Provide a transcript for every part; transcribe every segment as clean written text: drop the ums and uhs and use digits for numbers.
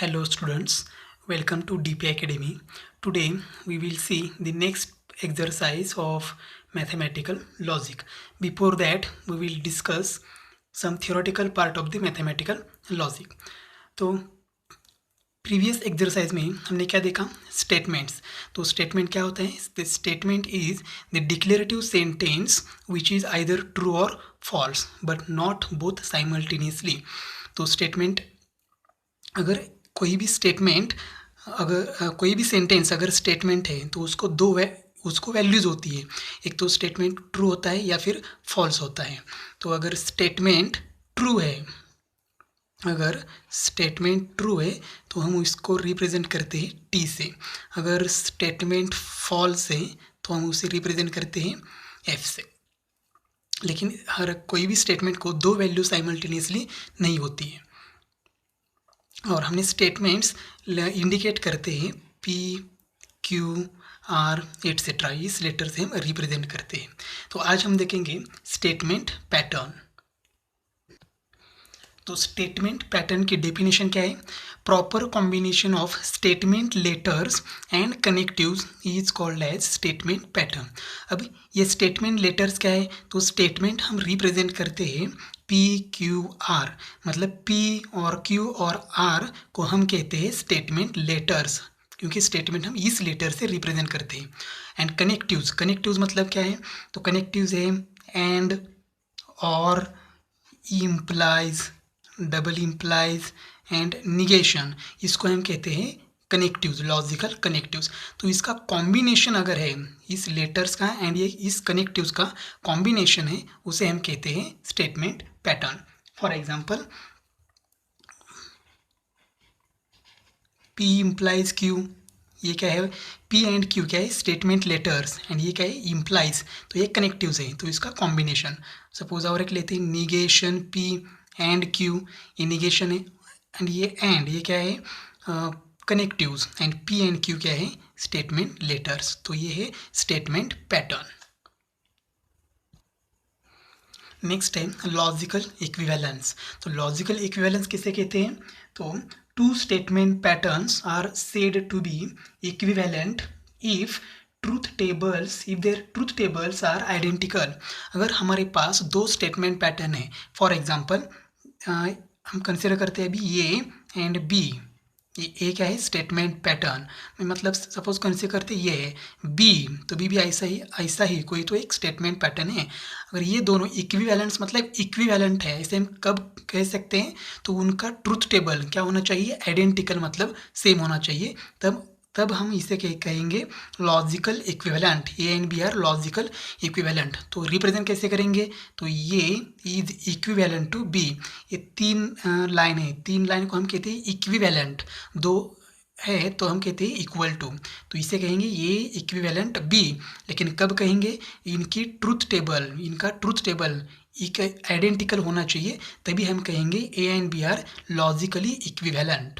Hello students, welcome to DP Academy. Today we will see the next exercise of mathematical logic. Before that we will discuss some theoretical part of the mathematical logic. तो previous exercise में हमने क्या देखा, statements. तो statement क्या होता है? The statement is the declarative sentence which is either true और false but not both simultaneously. तो स्टेटमेंट अगर कोई भी स्टेटमेंट अगर कोई भी सेंटेंस अगर स्टेटमेंट है तो उसको वैल्यूज़ होती है. एक तो स्टेटमेंट ट्रू होता है या फिर फॉल्स होता है. तो अगर स्टेटमेंट ट्रू है तो हम इसको रिप्रेजेंट करते हैं टी से. अगर स्टेटमेंट फॉल्स है तो हम उसे रिप्रेजेंट करते हैं एफ से. लेकिन हर कोई भी स्टेटमेंट को दो वैल्यू साइमल्टेनियसली नहीं होती है. और हमने स्टेटमेंट्स इंडिकेट करते हैं पी क्यू आर एट्सेट्रा, इस लेटर से हम रिप्रेजेंट करते हैं. तो आज हम देखेंगे स्टेटमेंट पैटर्न. तो स्टेटमेंट पैटर्न की डेफिनेशन क्या है? Proper combination of statement letters and connectives is called as statement pattern. अब ये स्टेटमेंट लेटर्स क्या है? तो स्टेटमेंट हम रिप्रेजेंट करते हैं पी क्यू आर, मतलब पी और क्यू और आर को हम कहते हैं स्टेटमेंट लेटर्स, क्योंकि स्टेटमेंट हम इस लेटर से रिप्रेजेंट करते हैं. एंड कनेक्टिव्स मतलब क्या है? तो कनेक्टिव्स है एंड, और, implies, double implies and negation, इसको हम कहते हैं कनेक्टिव्स, लॉजिकल कनेक्टिव्स. तो इसका कॉम्बिनेशन अगर है इस लेटर्स का एंड ये इस कनेक्टिव्स का कॉम्बिनेशन है, उसे हम कहते हैं statement pattern. For example P implies Q, ये क्या है? P एंड Q क्या है? Statement letters. एंड ये क्या है? इम्प्लाइज. तो ये कनेक्टिव्स है, तो इसका कॉम्बिनेशन. सपोज और एक लेते हैं निगेशन P एंड Q, ये निगेशन है. एंड ये क्या है? Connectives. And P and Q क्या है? Statement letters. तो ये है स्टेटमेंट पैटर्न. नेक्स्ट है लॉजिकल इक्विवेलेंस. तो लॉजिकल इक्विवेलेंस किसे कहते हैं? तो two statement patterns are said to be equivalent if their truth tables are identical. अगर हमारे पास दो स्टेटमेंट पैटर्न है, फॉर एग्जांपल हम कंसिडर करते हैं अभी ए एंड बी. ये ए क्या है? Statement pattern. मतलब सपोज कंसिडर करते ये है बी, तो बी भी ऐसा ही कोई तो एक स्टेटमेंट पैटर्न है. अगर ये दोनों इक्विवेलेंस मतलब इक्विवेलेंट है, इसे हम कब कह सकते हैं? तो उनका ट्रूथ टेबल क्या होना चाहिए? आइडेंटिकल, मतलब सेम होना चाहिए. तब हम इसे कहेंगे logical equivalent. A and B are logical equivalent. तो रिप्रेजेंट कैसे करेंगे? तो ये इज इक्विवेलेंट टू बी. ये तीन लाइन है, तीन लाइन को हम कहते हैं इक्विवेलेंट. दो है तो हम कहते हैं इक्वल टू. तो इसे कहेंगे ये इक्विवेलेंट बी. लेकिन कब कहेंगे? इनका ट्रूथ टेबल आइडेंटिकल होना चाहिए, तभी हम कहेंगे A and B are logically equivalent.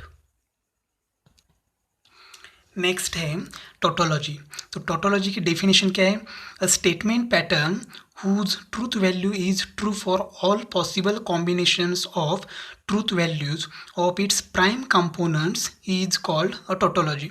Next है टोटोलॉजी. तो टोटोलॉजी की डेफिनेशन क्या है? A statement pattern whose truth value is true for all possible combinations of truth values of its prime components is called a tautology.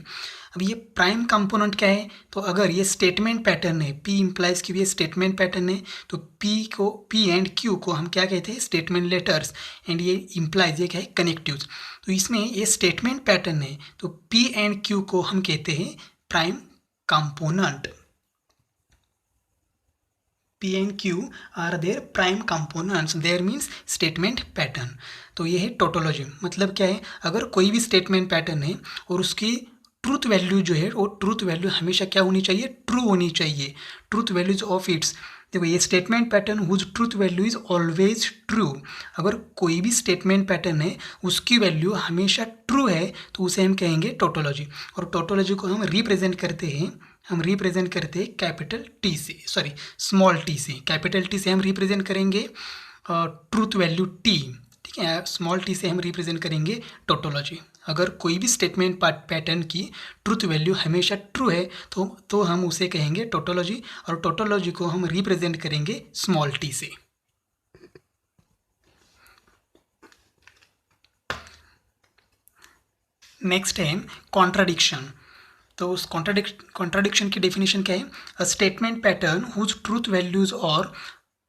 अब ये prime component क्या है? तो अगर ये स्टेटमेंट पैटर्न है, P इम्प्लाइज Q, ये स्टेटमेंट पैटर्न है, तो P एंड Q को हम क्या कहते हैं? Statement letters. एंड ये इम्प्लाइज, ये क्या है? कनेक्टिव्स. तो इसमें ये स्टेटमेंट पैटर्न है, तो P एंड Q को हम कहते हैं prime component. P and Q are their prime components. There means statement pattern. तो ये है टोटोलॉजी. मतलब क्या है? अगर कोई भी स्टेटमेंट पैटर्न है और उसकी ट्रूथ वैल्यू जो है वो ट्रूथ वैल्यू हमेशा क्या होनी चाहिए? ट्रू होनी चाहिए. Truth values of its. देखो ये statement pattern whose truth value is always true. अगर कोई भी स्टेटमेंट पैटर्न है उसकी वैल्यू हमेशा ट्रू है तो उसे हम कहेंगे टोटोलॉजी. और टोटोलॉजी को हम रिप्रेजेंट करते हैं कैपिटल टी से, सॉरी स्मॉल टी से. कैपिटल टी से हम रिप्रेजेंट करेंगे ट्रूथ वैल्यू टी, ठीक है. स्मॉल टी से हम रिप्रेजेंट करेंगे टोटोलॉजी. अगर कोई भी स्टेटमेंट पैटर्न की ट्रूथ वैल्यू हमेशा ट्रू है तो हम उसे कहेंगे टोटोलॉजी. और टोटोलॉजी को हम रिप्रेजेंट करेंगे स्मॉल टी से. नेक्स्ट है कॉन्ट्राडिक्शन। तो उस कॉन्ट्राडिक्शन की डेफिनेशन क्या है? A statement pattern whose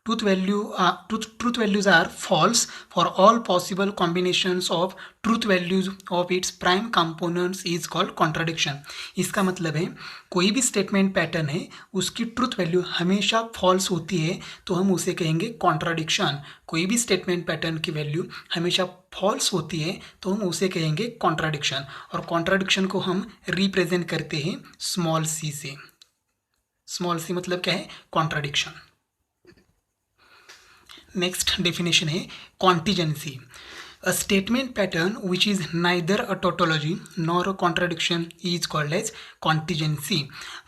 truth values are false for all possible combinations of truth values of its prime components is called contradiction। इसका मतलब है कोई भी स्टेटमेंट पैटर्न है उसकी ट्रूथ वैल्यू हमेशा फॉल्स होती है तो हम उसे कहेंगे कॉन्ट्राडिक्शन। कोई भी स्टेटमेंट पैटर्न की वैल्यू हमेशा फॉल्स होती है तो हम उसे कहेंगे कॉन्ट्राडिक्शन। और कॉन्ट्राडिक्शन को हम रिप्रेजेंट करते हैं स्मॉल सी से। स्मॉल सी मतलब क्या है? कॉन्ट्राडिक्शन। नेक्स्ट डेफिनेशन है contingency. A statement pattern which is neither a tautology nor a contradiction is called as contingency.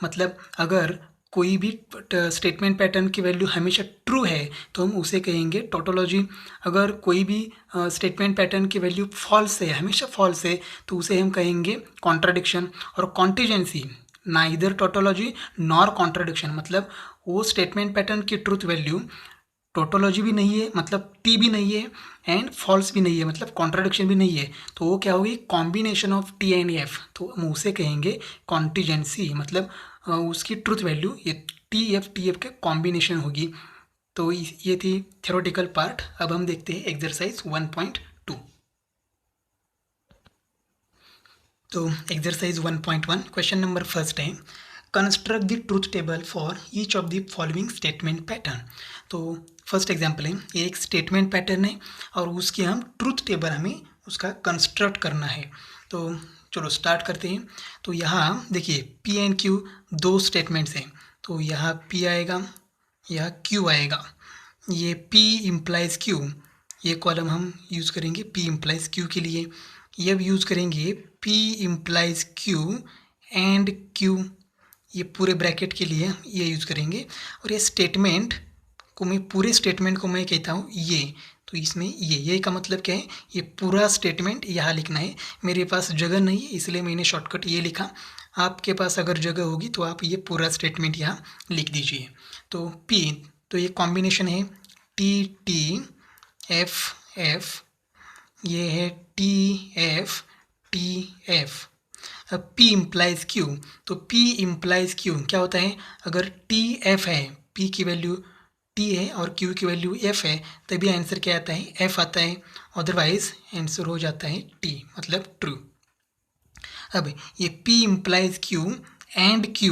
मतलब अगर कोई भी स्टेटमेंट पैटर्न की वैल्यू हमेशा ट्रू है तो हम उसे कहेंगे टोटोलॉजी। अगर कोई भी स्टेटमेंट पैटर्न की वैल्यू फॉल्स है, हमेशा फॉल्स है, तो उसे हम कहेंगे कॉन्ट्राडिक्शन। और contingency neither tautology nor contradiction मतलब वो स्टेटमेंट पैटर्न की ट्रूथ वैल्यू टोटोलॉजी भी नहीं है, मतलब टी भी नहीं है, एंड फॉल्स भी नहीं है, मतलब कॉन्ट्राडिक्शन भी नहीं है, तो वो क्या होगी? Combination of T and F. तो हम उसे कहेंगे कॉन्टिजेंसी। मतलब उसकी ट्रूथ वैल्यू ये टी एफ के कॉम्बिनेशन होगी। तो ये थी थ्योरेटिकल पार्ट। अब हम देखते हैं एक्सरसाइज 1.2। तो एक्सरसाइज 1.1 क्वेश्चन नंबर फर्स्ट है construct the truth table for each of the following statement pattern. तो फर्स्ट एग्जाम्पल है, ये एक स्टेटमेंट पैटर्न है और उसकी हम ट्रूथ टेबल हमें उसका कंस्ट्रक्ट करना है। तो चलो स्टार्ट करते हैं। तो यहाँ देखिए पी एंड क्यू दो स्टेटमेंट्स हैं। तो यहाँ पी आएगा, यहाँ क्यू आएगा। ये पी इम्प्लाइज क्यू, ये कॉलम हम यूज़ करेंगे पी इम्प्लाइज क्यू के लिए। ये अब यूज़ करेंगे P implies Q and Q, ये पूरे ब्रैकेट के लिए ये यूज़ करेंगे। और ये स्टेटमेंट को मैं पूरे स्टेटमेंट को मैं कहता हूँ ये। तो इसमें ये का मतलब क्या है? ये पूरा स्टेटमेंट यहाँ लिखना है। मेरे पास जगह नहीं है इसलिए मैंने शॉर्टकट ये लिखा। आपके पास अगर जगह होगी तो आप ये पूरा स्टेटमेंट यहाँ लिख दीजिए। तो पी, तो ये कॉम्बिनेशन है टी टी एफ एफ, ये है टी एफ। अब P इम्प्लाइज Q, तो P इम्प्लाइज Q क्या होता है? अगर टी एफ है, P की वैल्यू T है और Q की वैल्यू F है, तभी आंसर क्या आता है? F आता है। अदरवाइज आंसर हो जाता है T, मतलब ट्रू। अब ये P implies Q and Q,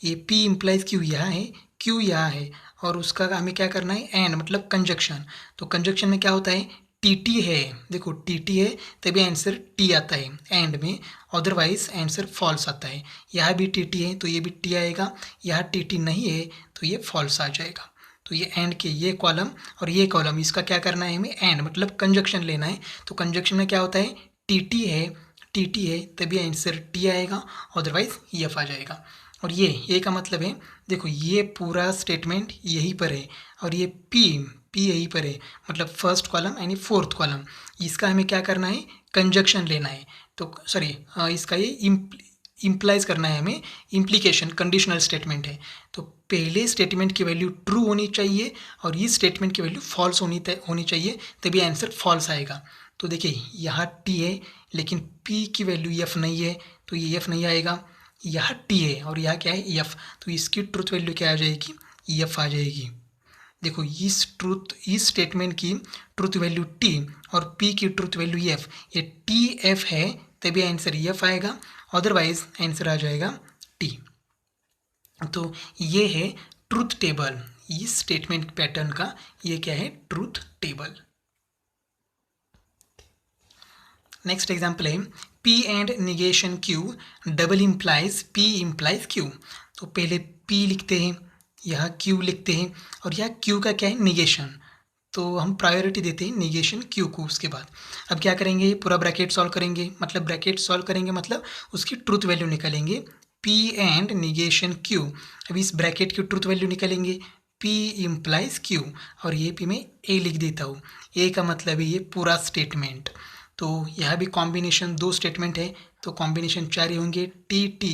ये P इम्प्लाइज Q यहाँ है, Q यहाँ है, और उसका हमें क्या करना है? एंड, मतलब कंजक्शन। तो कंजक्शन में क्या होता है? टी टी है, देखो टी टी है तभी आंसर टी आता है एंड में, अदरवाइज आंसर फॉल्स आता है। यहाँ भी टी टी है तो ये भी टी आएगा, यहाँ टी टी नहीं है तो ये फॉल्स आ जाएगा। तो ये एंड के ये कॉलम और ये कॉलम, इसका क्या करना है हमें? एंड, मतलब कंजक्शन लेना है। तो कंजक्शन में क्या होता है? टी टी है तभी आंसर टी आएगा, अदरवाइज एफ आ जाएगा। और ये का मतलब है, देखो ये पूरा स्टेटमेंट यहीं पर है और ये पी यहीं पर है, मतलब फर्स्ट कॉलम यानी फोर्थ कॉलम। इसका हमें क्या करना है? कंजक्शन लेना है। तो सॉरी, इसका ये इम्प्लाइज करना है हमें, इम्प्लीकेशन कंडीशनल स्टेटमेंट है। तो पहले स्टेटमेंट की वैल्यू ट्रू होनी चाहिए और इस स्टेटमेंट की वैल्यू फॉल्स होनी चाहिए, तभी आंसर फॉल्स आएगा। तो देखिए यहाँ टी है लेकिन पी की वैल्यू एफ नहीं है तो ये एफ नहीं आएगा। यहाँ टी है और यहाँ क्या है? एफ, तो इसकी ट्रूथ वैल्यू क्या आ जाएगी? एफ आ जाएगी। देखो इस स्टेटमेंट की ट्रूथ वैल्यू टी और पी की ट्रूथ वैल्यू एफ, ये टी एफ है तभी आंसर एफ आएगा, अदरवाइज आंसर आ जाएगा टी। तो ये है ट्रूथ टेबल, इस स्टेटमेंट पैटर्न का ये क्या है? Truth table. नेक्स्ट एग्जाम्पल है P and negation Q double implies P implies Q। तो पहले P लिखते हैं, यहाँ Q लिखते हैं और यहाँ Q का क्या है? निगेशन। तो हम प्रायोरिटी देते हैं निगेशन Q को। उसके बाद अब क्या करेंगे? पूरा ब्रैकेट सॉल्व करेंगे, मतलब उसकी ट्रूथ वैल्यू निकालेंगे। P एंड निगेशन Q, अब इस ब्रैकेट की ट्रूथ वैल्यू निकालेंगे P इम्प्लाइज Q, और ये P में A लिख देता हूँ। A का मतलब है ये पूरा स्टेटमेंट। तो यहाँ भी कॉम्बिनेशन दो स्टेटमेंट है तो कॉम्बिनेशन चार ही होंगे, T T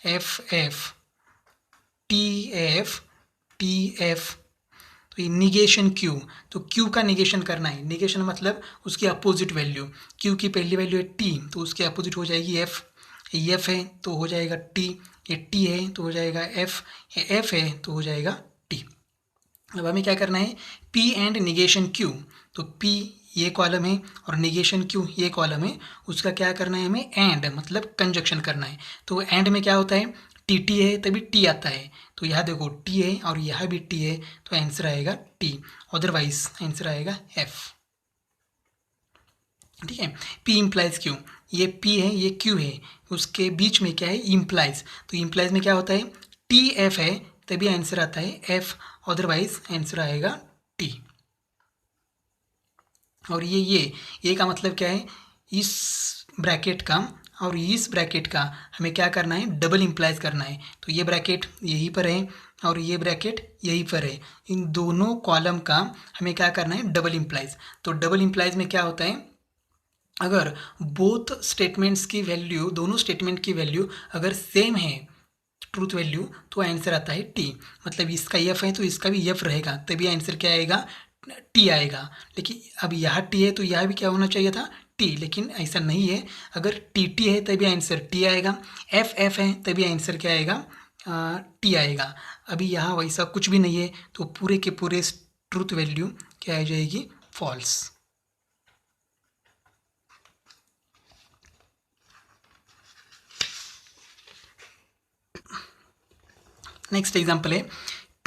F F T F तो ये निगेशन क्यू, तो क्यू का निगेशन करना है। निगेशन मतलब उसकी अपोजिट वैल्यू। क्यू की पहली वैल्यू है टी, तो उसकी अपोजिट हो जाएगी एफ। ये एफ है तो हो जाएगा टी, ये टी है तो हो जाएगा एफ, ये एफ है तो हो जाएगा टी। अब हमें क्या करना है, पी एंड निगेशन क्यू। तो पी ये कॉलम है और निगेशन क्यू ये कॉलम है, उसका क्या करना है हमें, एंड मतलब कंजक्शन करना है। तो एंड में क्या होता है, टी टी है तभी टी आता है। तो यहाँ देखो टी है और यहाँ भी टी है, तो आंसर आएगा टी, अदरवाइज आंसर आएगा एफ। ठीक है, पी इम्प्लाइज क्यू, ये पी है ये क्यू है, उसके बीच में क्या है, इम्प्लाइज। तो इम्प्लाइज में क्या होता है, टी एफ है तभी आंसर आता है एफ, अदरवाइज आंसर आएगा टी। और ये का मतलब क्या है, इस ब्रैकेट का और इस ब्रैकेट का हमें क्या करना है, डबल इम्प्लाइज करना है। तो ये ब्रैकेट यहीं पर है और ये ब्रैकेट यहीं पर है, इन दोनों कॉलम का हमें क्या करना है, डबल इम्प्लाइज। तो डबल इम्प्लाइज में क्या होता है, अगर बोथ स्टेटमेंट्स की वैल्यू, दोनों स्टेटमेंट की वैल्यू अगर सेम है, ट्रूथ वैल्यू, तो आंसर आता है टी। मतलब इसका एफ है तो इसका भी एफ रहेगा, तभी आंसर क्या आएगा, टी आएगा। लेकिन अब यहाँ टी है तो यहाँ भी क्या होना चाहिए था, टी, लेकिन ऐसा नहीं है। अगर टी टी है तभी आंसर टी आएगा, एफ एफ है तभी आंसर क्या आएगा, टी आएगा। अभी यहाँ वैसा कुछ भी नहीं है, तो पूरे के पूरे ट्रूथ वैल्यू क्या आ जाएगी, फॉल्स। नेक्स्ट एग्जाम्पल है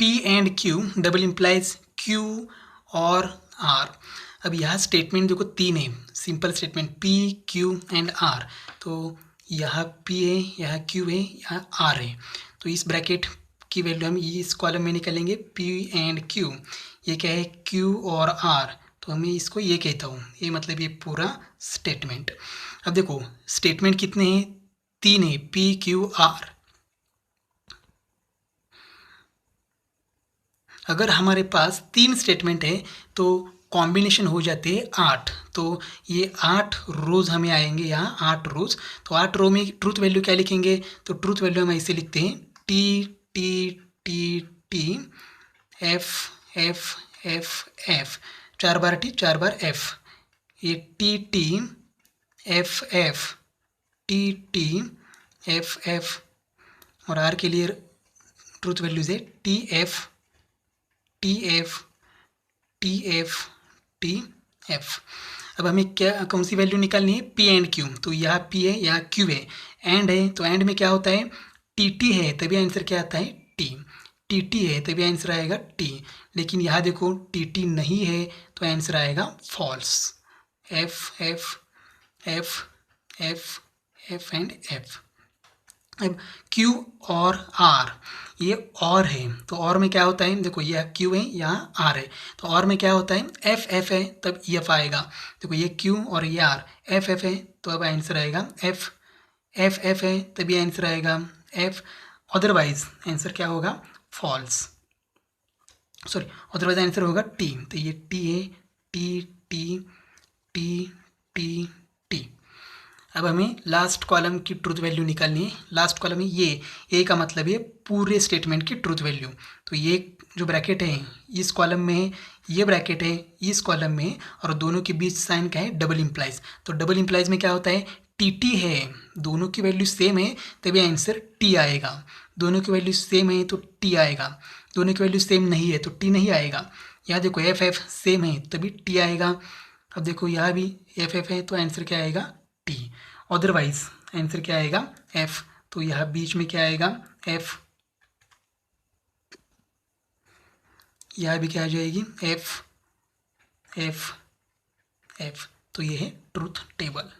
P and Q double implies Q और R। अब यहाँ स्टेटमेंट देखो तीन है, simple statement P Q and R। तो यहाँ P है, यहाँ Q है, यहाँ R है। तो इस ब्रैकेट की वैल्यू हम इस कॉलम में निकालेंगे, P एंड Q। ये क्या है, Q और R, तो हमें इसको ये कहता हूँ, ये मतलब ये पूरा स्टेटमेंट। अब देखो स्टेटमेंट कितने हैं, तीन है, P Q R। अगर हमारे पास तीन स्टेटमेंट है तो कॉम्बिनेशन हो जाते हैं 8। तो ये 8 रोज़ हमें आएंगे, यहाँ 8 रोज़। तो 8 रो में ट्रूथ वैल्यू क्या लिखेंगे, तो ट्रूथ वैल्यू हम ऐसे लिखते हैं, T T T T F F F F, 4 बार टी 4 बार एफ, ये T T F F T T F F, और आर के लिए ट्रूथ वैल्यूज है T F T F T F T F. अब हमें क्या, कौन सी वैल्यू निकालनी है, पी एंड क्यू। तो यहाँ पी है, यहाँ क्यू है, एंड है, तो एंड में क्या होता है, टी टी है तभी आंसर क्या आता है, टी। टी टी है तभी आंसर आएगा टी, लेकिन यहाँ देखो टी टी नहीं है तो आंसर आएगा false. F F F F F and F. अब Q और R, ये और है, तो और में क्या होता है, देखो ये Q है, यहाँ R है, तो और में क्या होता है, F F है तब F आएगा। देखो ये Q और ये R, F F है तो अब आंसर आएगा F, F F है तभी आंसर आएगा F, अदरवाइज आंसर क्या होगा, फॉल्स। सॉरी, अदरवाइज आंसर होगा T। तो ये T है, T T T T T। अब हमें लास्ट कॉलम की ट्रूथ वैल्यू निकालनी है। लास्ट कॉलम में ये ए का मतलब है पूरे स्टेटमेंट की ट्रूथ वैल्यू। तो ये जो ब्रैकेट है इस कॉलम में है, ये ब्रैकेट है इस कॉलम में है, और दोनों के बीच साइन क्या है, डबल इम्प्लाइज। तो डबल इम्प्लाइज में क्या होता है, टी टी है, दोनों की वैल्यू सेम है तभी आंसर टी आएगा। दोनों की वैल्यू सेम है तो टी आएगा, दोनों की वैल्यू सेम नहीं है तो टी नहीं आएगा। यहाँ देखो एफ एफ सेम है तभी टी आएगा। अब देखो यहाँ भी एफ एफ है तो आंसर क्या आएगा, टी, अदरवाइज आंसर क्या आएगा, एफ। तो यहाँ बीच में क्या आएगा, एफ, यहाँ भी क्या आ जाएगी, एफ एफ एफ। तो ये है ट्रूथ टेबल।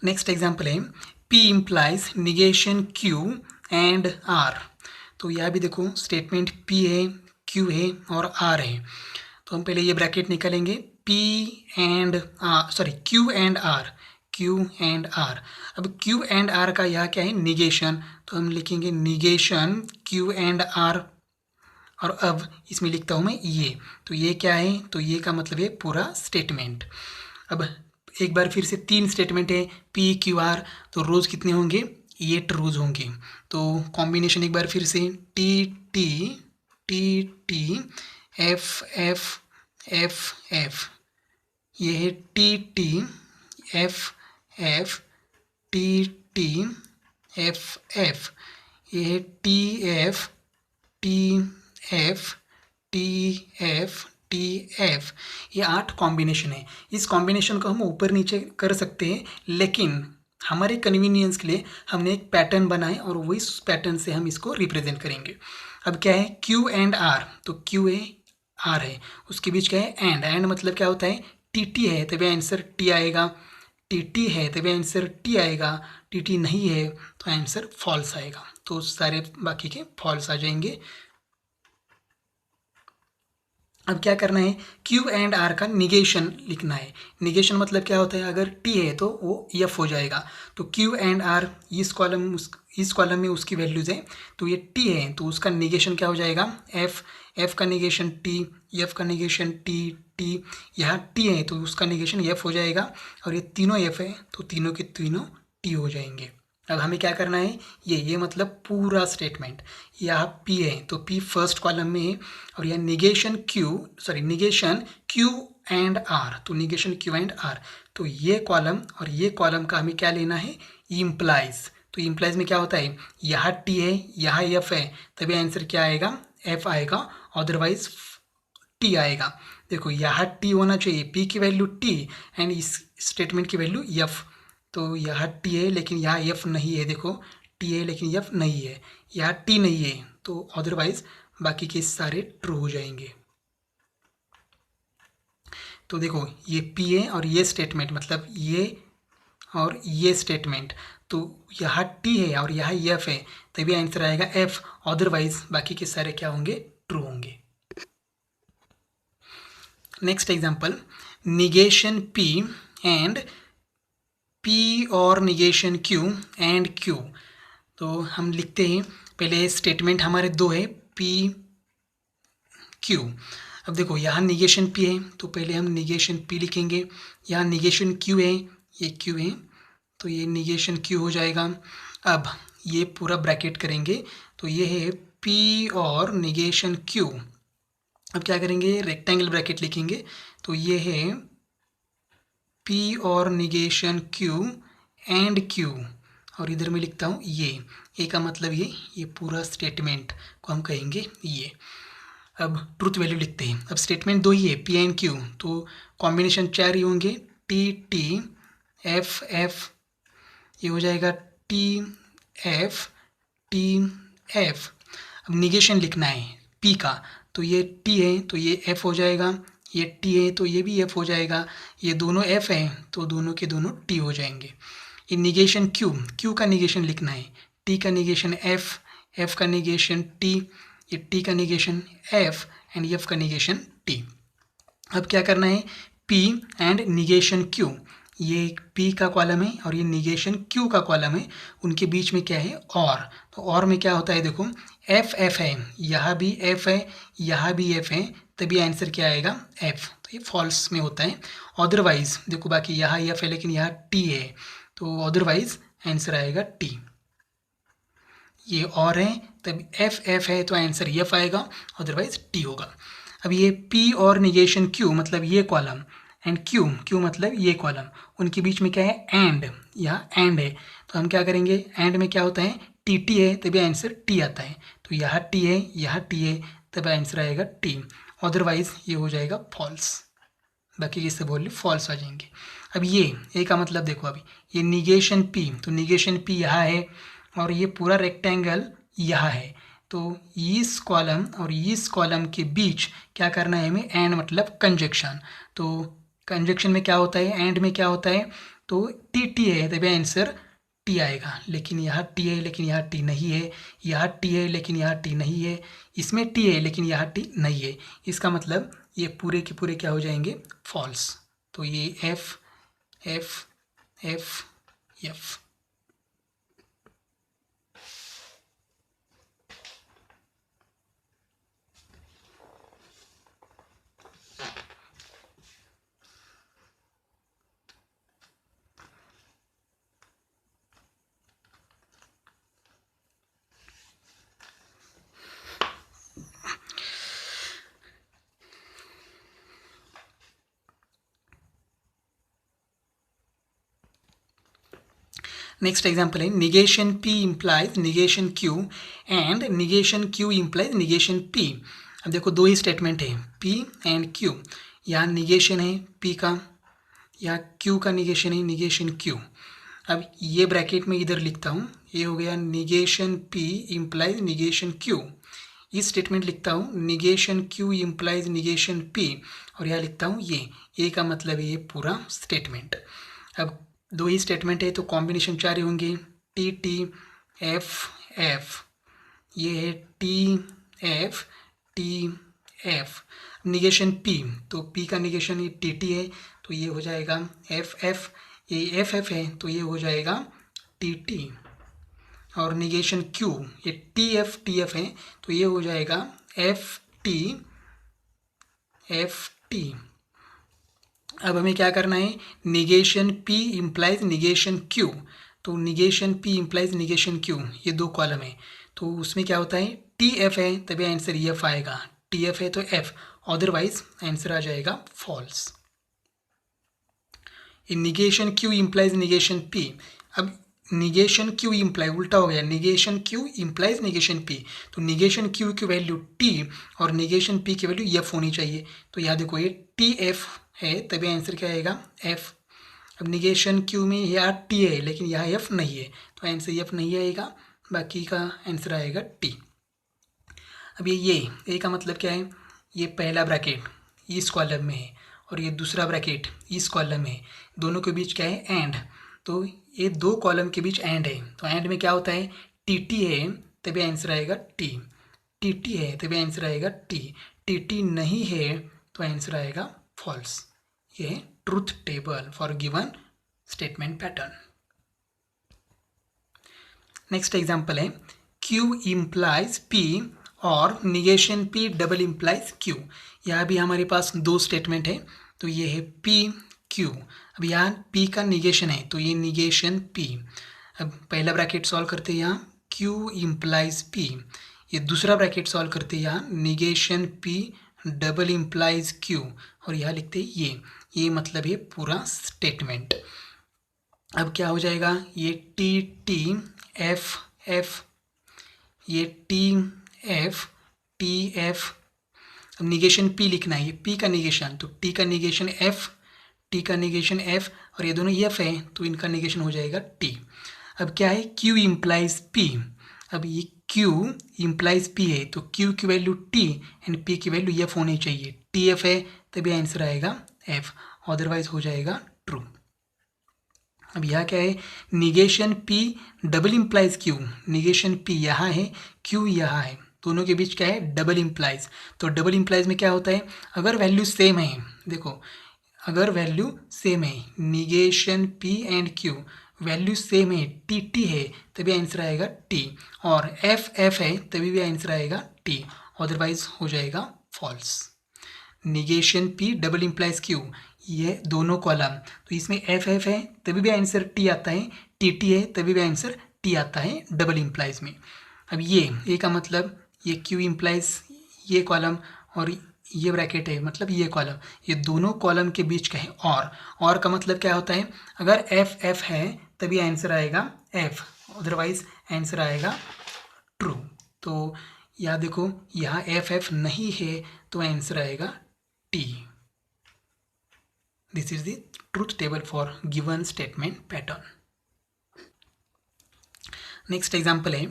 नेक्स्ट एग्जाम्पल है P implies negation Q and R। तो यहाँ भी देखो स्टेटमेंट P है, Q है और R है। तो हम पहले ये ब्रैकेट निकालेंगे, P and sorry Q and R, Q and R। अब Q एंड R का यहाँ क्या है, निगेशन, तो हम लिखेंगे निगेशन Q एंड R। और अब इसमें लिखता हूँ मैं ये, तो ये क्या है, तो ये का मतलब है पूरा स्टेटमेंट। अब एक बार फिर से तीन स्टेटमेंट है, P Q R, तो रोज़ कितने होंगे, 8 रोज़ होंगे। तो कॉम्बिनेशन एक बार फिर से, T T T T, F F F F, ये है T T F F, T T F F, ये है T F T F T F T F. ये 8 कॉम्बिनेशन है। इस कॉम्बिनेशन को हम ऊपर नीचे कर सकते हैं, लेकिन हमारे कन्वीनियंस के लिए हमने एक पैटर्न बनाए और वही पैटर्न से हम इसको रिप्रेजेंट करेंगे। अब क्या है, क्यू एंड आर, तो क्यू है आर है, उसके बीच क्या है, एंड मतलब क्या होता है, टी टी है तभी आंसर टी आएगा, टी टी है तभी आंसर टी आएगा, टी टी नहीं है तो आंसर फॉल्स आएगा। तो सारे बाकी के फॉल्स आ जाएंगे। अब क्या करना है, क्यू एंड आर का निगेशन लिखना है। निगेशन मतलब क्या होता है, अगर टी है तो वो एफ हो जाएगा। तो क्यू एंड आर इस कॉलम में उसकी वैल्यूज है, तो ये टी है तो उसका निगेशन क्या हो जाएगा, एफ, एफ का निगेशन टी, एफ का निगेशन टी टी, यहाँ टी है तो उसका निगेशन एफ हो जाएगा, और ये तीनों एफ है तो तीनों के तीनों टी हो जाएंगे। अब हमें क्या करना है, ये मतलब पूरा स्टेटमेंट, यहाँ पी है तो पी फर्स्ट कॉलम में है, और यह निगेशन क्यू एंड आर, तो निगेशन क्यू एंड आर, तो ये कॉलम और ये कॉलम का हमें क्या लेना है, इम्प्लाइज। तो इम्प्लाइज में क्या होता है, यहाँ टी है यहाँ एफ है तभी आंसर क्या आएगा, एफ आएगा, अदरवाइज टी आएगा। देखो यहाँ टी होना चाहिए, पी की वैल्यू टी एंड इस स्टेटमेंट की वैल्यू एफ, तो यहाँ टी है लेकिन यहाँ एफ नहीं है, देखो टी है लेकिन एफ नहीं है, यहाँ टी नहीं है तो अदरवाइज बाकी के सारे ट्रू हो जाएंगे। तो देखो ये पी है और ये स्टेटमेंट मतलब ये और ये स्टेटमेंट, तो यहाँ टी है और यहाँ एफ है तभी आंसर आएगा एफ, अदरवाइज बाकी के सारे क्या होंगे, ट्रू होंगे। Next example, negation P and P और निगेशन क्यू एंड क्यू। तो हम लिखते हैं, पहले स्टेटमेंट हमारे दो है पी क्यू। अब देखो यहाँ निगेशन पी है तो पहले हम निगेशन पी लिखेंगे, यहाँ निगेशन क्यू है, ये क्यू है तो ये निगेशन क्यू हो जाएगा। अब ये पूरा ब्रैकेट करेंगे तो ये है पी और निगेशन क्यू। अब क्या करेंगे, रेक्टेंगल ब्रैकेट लिखेंगे तो ये है पी और निगेशन क्यू एंड क्यू, और इधर मैं लिखता हूँ ये का मतलब ये पूरा स्टेटमेंट को हम कहेंगे ये। अब ट्रूथ वैल्यू लिखते हैं। अब स्टेटमेंट दो ही है पी एंड क्यू, तो कॉम्बिनेशन 4 ही होंगे, टी टी एफ एफ, ये हो जाएगा टी एफ टी एफ। अब निगेशन लिखना है पी का, तो ये टी है तो ये एफ हो जाएगा, ये टी है तो ये भी एफ हो जाएगा, ये दोनों एफ हैं तो दोनों के दोनों टी हो जाएंगे। ये निगेशन क्यू का निगेशन लिखना है, टी का निगेशन एफ, एफ का निगेशन टी, ये टी का निगेशन एफ एंड एफ का निगेशन टी। अब क्या करना है, पी एंड निगेशन क्यू, ये पी का कॉलम है और ये निगेशन क्यू का कॉलम है, उनके बीच में क्या है, और, तो और में क्या होता है, देखो एफ एफ है, यहाँ भी एफ है यहाँ भी एफ है तभी आंसर क्या आएगा, एफ, तो ये फॉल्स में होता है। अदरवाइज देखो बाकी यहाँ एफ है लेकिन यहाँ टी है तो अदरवाइज आंसर आएगा टी। ये और है तब एफ एफ है तो आंसर एफ आएगा, अदरवाइज टी होगा। अब ये पी और निगेशन क्यू मतलब ये कॉलम एंड क्यू मतलब ये कॉलम, उनके बीच में क्या है, एंड, यहाँ एंड है तो हम क्या करेंगे, एंड में क्या होता है, टी टी है तभी आंसर टी आता है, तो यहाँ टी है यहाँ टी है तब आंसर आएगा टी, अदरवाइज ये हो जाएगा फॉल्स, बाकी किससे बोल फॉल्स आ जाएंगे। अब ये का मतलब देखो, अभी ये निगेशन पी, तो निगेशन पी यहाँ है और ये पूरा रेक्टेंगल यहाँ है, तो इस कॉलम और इस कॉलम के बीच क्या करना है हमें, एंड मतलब कंजक्शन। तो कंजक्शन में क्या होता है, एंड में क्या होता है, तो टी टी है तभी आंसर टी आएगा, लेकिन यहाँ टी है लेकिन यहाँ टी नहीं है, यहाँ टी है लेकिन यहाँ टी नहीं है, इसमें टी है लेकिन यहाँ टी नहीं है, इसका मतलब ये पूरे के पूरे क्या हो जाएंगे, फॉल्स। तो ये F F F F. Next example है negation P implies negation Q and negation Q implies negation P। अब देखो दो ही स्टेटमेंट है P एंड Q, यहाँ निगेशन है P का, यहाँ Q का निगेशन है निगेशन Q। अब ये ब्रैकेट में इधर लिखता हूँ, ये हो गया negation P implies negation Q। इस स्टेटमेंट लिखता हूँ negation Q implies negation P, और यहाँ लिखता हूँ ये का मतलब है ये पूरा स्टेटमेंट। अब दो ही स्टेटमेंट है तो कॉम्बिनेशन चार ही होंगे, टी टी एफ एफ, ये है T T F. Negation P, तो पी का निगेशन ये टी टी है तो ये हो जाएगा एफ एफ, ये एफ एफ है तो ये हो जाएगा टी टी। और निगेशन क्यू, ये टी एफ है तो ये हो जाएगा एफ टी। अब हमें क्या करना है, negation P implies negation Q, तो negation P implies negation Q, ये दो कॉलम है तो उसमें क्या होता है TF है तभी आंसर EF आएगा, TF है तो F, अदरवाइज आंसर आ जाएगा false. Negation Q implies negation P, अब निगेशन Q इम्प्लाई उल्टा हो गया, negation Q implies negation P, तो निगेशन Q की वैल्यू T और निगेशन P की वैल्यू F होनी चाहिए, तो यहाँ देखो ये TF है तभी आंसर क्या आएगा F। अब निगेशन Q में यहाँ T है लेकिन यहाँ F नहीं है तो आंसर F नहीं आएगा, बाकी का आंसर आएगा T। अब ये का मतलब क्या है, ये पहला ब्रैकेट इस कॉलम में है और ये दूसरा ब्रैकेट इस कॉलम में है, दोनों के बीच क्या है एंड, तो ये दो कॉलम के बीच एंड है तो एंड में क्या होता है टी टी है तभी आंसर आएगा टी, टी टी है तभी आंसर आएगा टी, टी टी नहीं है तो आंसर आएगा फॉल्स। ये है truth table for given statement pattern. Next example है Q इम्प्लाइज P और negation P double implies Q। यहाँ भी हमारे पास दो स्टेटमेंट है तो ये है P Q। अब यहाँ P का निगेशन है तो ये निगेशन P। अब पहला ब्रैकेट सॉल्व करते हैं यहाँ Q इम्प्लाइज P, ये दूसरा ब्रैकेट सॉल्व करते हैं यहाँ negation P double implies Q, और यहाँ लिखते हैं ये मतलब ये पूरा स्टेटमेंट। अब क्या हो जाएगा, ये टी टी एफ एफ, ये टी एफ। अब निगेशन P लिखना है, ये P का निगेशन तो T का निगेशन F, T का निगेशन F, और ये दोनों F है तो इनका निगेशन हो जाएगा T। अब क्या है Q इम्प्लाइज P, अब ये Q इम्प्लाइज P है तो Q की वैल्यू T एंड P की वैल्यू F होनी चाहिए, TF है तभी आंसर आएगा F, अदरवाइज हो जाएगा ट्रू। अब यहाँ क्या है negation P double implies Q, negation P यहाँ है Q यहाँ है, दोनों के बीच क्या है डबल इम्प्लाइज, तो डबल इम्प्लाइज में क्या होता है अगर वैल्यू सेम है, देखो अगर वैल्यू सेम है negation P and Q value same है टी टी है तभी आंसर आएगा T, और F F है तभी भी आंसर आएगा T, अदरवाइज हो जाएगा false. Negation P double implies Q, ये दोनों कॉलम तो इसमें एफ एफ है तभी भी आंसर टी आता है, टी टी है तभी भी आंसर टी आता है डबल इम्प्लाइज में। अब ये का मतलब ये क्यू इम्प्लाइज ये कॉलम और ये ब्रैकेट है मतलब ये कॉलम, ये दोनों कॉलम के बीच का है और का मतलब क्या होता है अगर एफ एफ है तभी आंसर आएगा एफ, अदरवाइज आंसर आएगा ट्रू। तो यहाँ देखो यहाँ एफ एफ नहीं है तो आंसर आएगा T. This is the truth table for given statement pattern. Next example है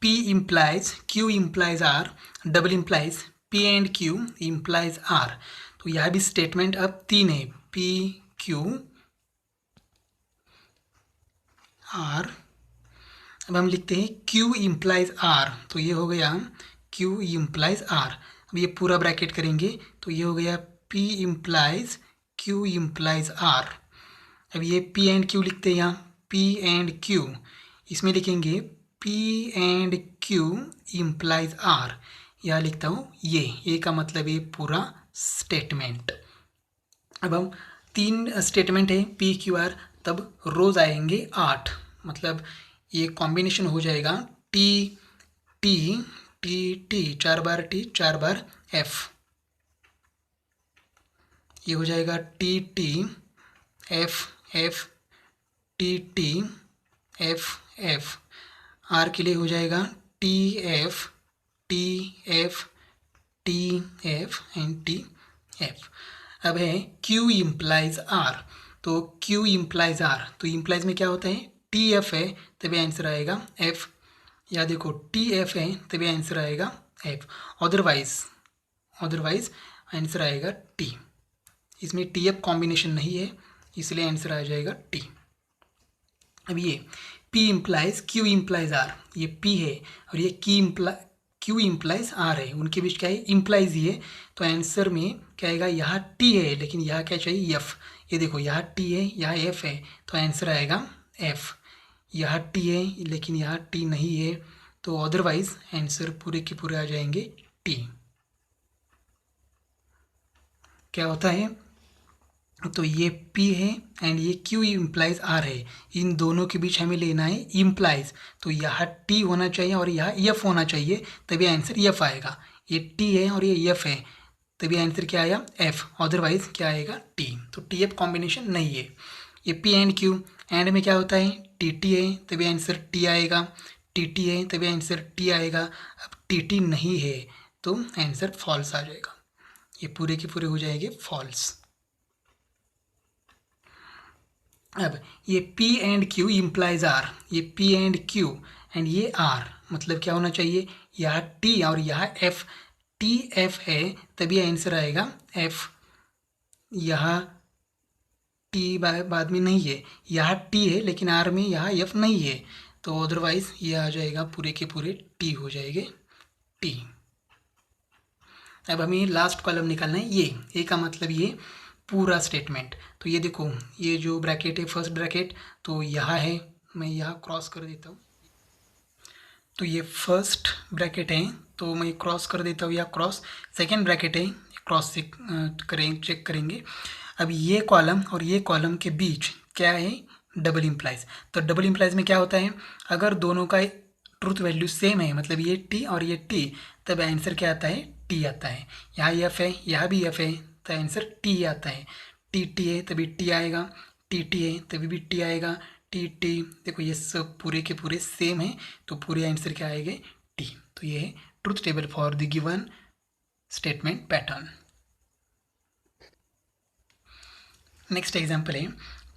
P implies Q implies R double implies P and Q implies R, तो यह भी स्टेटमेंट अब तीन है P Q R। अब हम लिखते हैं Q implies R, तो ये हो गया Q implies R। अब ये पूरा ब्रैकेट करेंगे तो ये हो गया P implies Q implies R। अब ये P एंड Q लिखते हैं यहाँ P एंड Q, इसमें लिखेंगे P and Q implies R, यहाँ लिखता हूँ ये का मतलब ये पूरा स्टेटमेंट। अब हम तीन स्टेटमेंट है P Q R, तब रोज आएंगे 8, मतलब ये कॉम्बिनेशन हो जाएगा T T T T 4 बार T 4 बार F, ये हो जाएगा T T F F T T F F, R के लिए हो जाएगा T F T F and T F. अब है क्यू इम्प्लाइज आर, तो क्यू इम्प्लाइज आर, तो इम्प्लाइज में क्या होता है, टी एफ है तभी आंसर आएगा एफ, या देखो टी एफ है तभी आंसर आएगा एफ, अदरवाइज आंसर आएगा टी। इसमें टी एफ कॉम्बिनेशन नहीं है इसलिए आंसर आ जाएगा टी। अब ये P implies Q implies R, ये P है और ये Q इम्प्लाइज R है, उनके बीच क्या है, इम्प्लाइज ही है, तो आंसर में क्या आएगा, यहाँ T है लेकिन यहाँ क्या चाहिए F, ये देखो यहाँ T है यहाँ F है तो आंसर आएगा F, यहाँ T है लेकिन यहाँ T नहीं है तो अदरवाइज आंसर पूरे के पूरे आ जाएंगे T। क्या होता है, तो ये P है एंड ये Q इम्प्लाइज R है, इन दोनों के बीच हमें लेना है इम्प्लाइज, तो यहाँ T होना चाहिए और यहाँ F होना चाहिए तभी आंसर F आएगा, ये T है और ये F है तभी आंसर क्या आया F, अदरवाइज क्या आएगा T, तो T F कॉम्बिनेशन नहीं है। ये P एंड Q, एंड में क्या होता है, TT है तभी आंसर T आएगा, TT है तभी आंसर T आएगा, अब TT नहीं है तो आंसर फॉल्स आ जाएगा, ये पूरे के पूरे हो जाएंगे फॉल्स। अब ये P and Q implies R, ये P एंड Q एंड ये R, मतलब क्या होना चाहिए, यहाँ T और यहाँ F, T F है तभी आंसर आएगा F, यहाँ T बाद में नहीं है, यहाँ T है लेकिन R में यहाँ F नहीं है तो अदरवाइज ये आ जाएगा पूरे के पूरे T हो जाएंगे T। अब हमें लास्ट कॉलम निकालना है, ये ए का मतलब ये पूरा स्टेटमेंट, तो ये देखो ये जो ब्रैकेट है फर्स्ट ब्रैकेट तो यहाँ है, मैं यहाँ क्रॉस कर देता हूँ, तो ये फर्स्ट ब्रैकेट है तो मैं क्रॉस कर देता हूँ या क्रॉस, सेकेंड ब्रैकेट है क्रॉस से चेक करेंगे। अब ये कॉलम और ये कॉलम के बीच क्या है, डबल इम्प्लाइज, तो डबल इम्प्लाइज में क्या होता है, अगर दोनों का ट्रूथ वैल्यू सेम है मतलब ये टी और ये टी, तब आंसर क्या आता है, टी आता है, यहाँ एफ है यहाँ भी एफ है तो आंसर टी आता है, टी टी है तभी टी आएगा, टी टी है तभी भी टी आएगा, टी टी, देखो ये सब पूरे के पूरे सेम है तो पूरे आंसर क्या आएंगे टी, तो ये है truth table for the given statement pattern. Next example है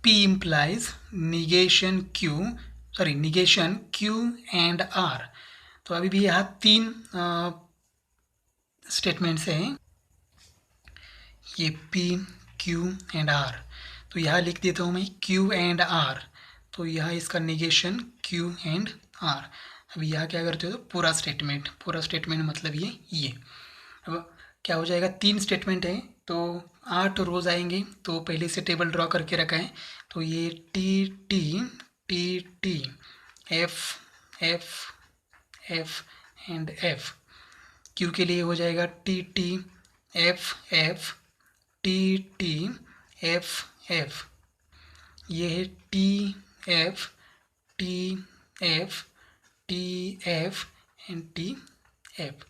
P implies negation Q and R, तो अभी भी यहाँ तीन स्टेटमेंट्स हैं, ये P Q एंड R, तो यहाँ लिख देता हूँ मैं Q एंड R, तो यहाँ इसका निगेशन Q एंड R। अब यहाँ क्या करते हो, तो पूरा स्टेटमेंट मतलब ये अब क्या हो जाएगा, तीन स्टेटमेंट है तो 8 रोज आएंगे, तो पहले से टेबल ड्रॉ करके रखा है, तो ये T T T T F F F and F, Q के लिए हो जाएगा T T F F T T F F, ये है T F F T F and T F.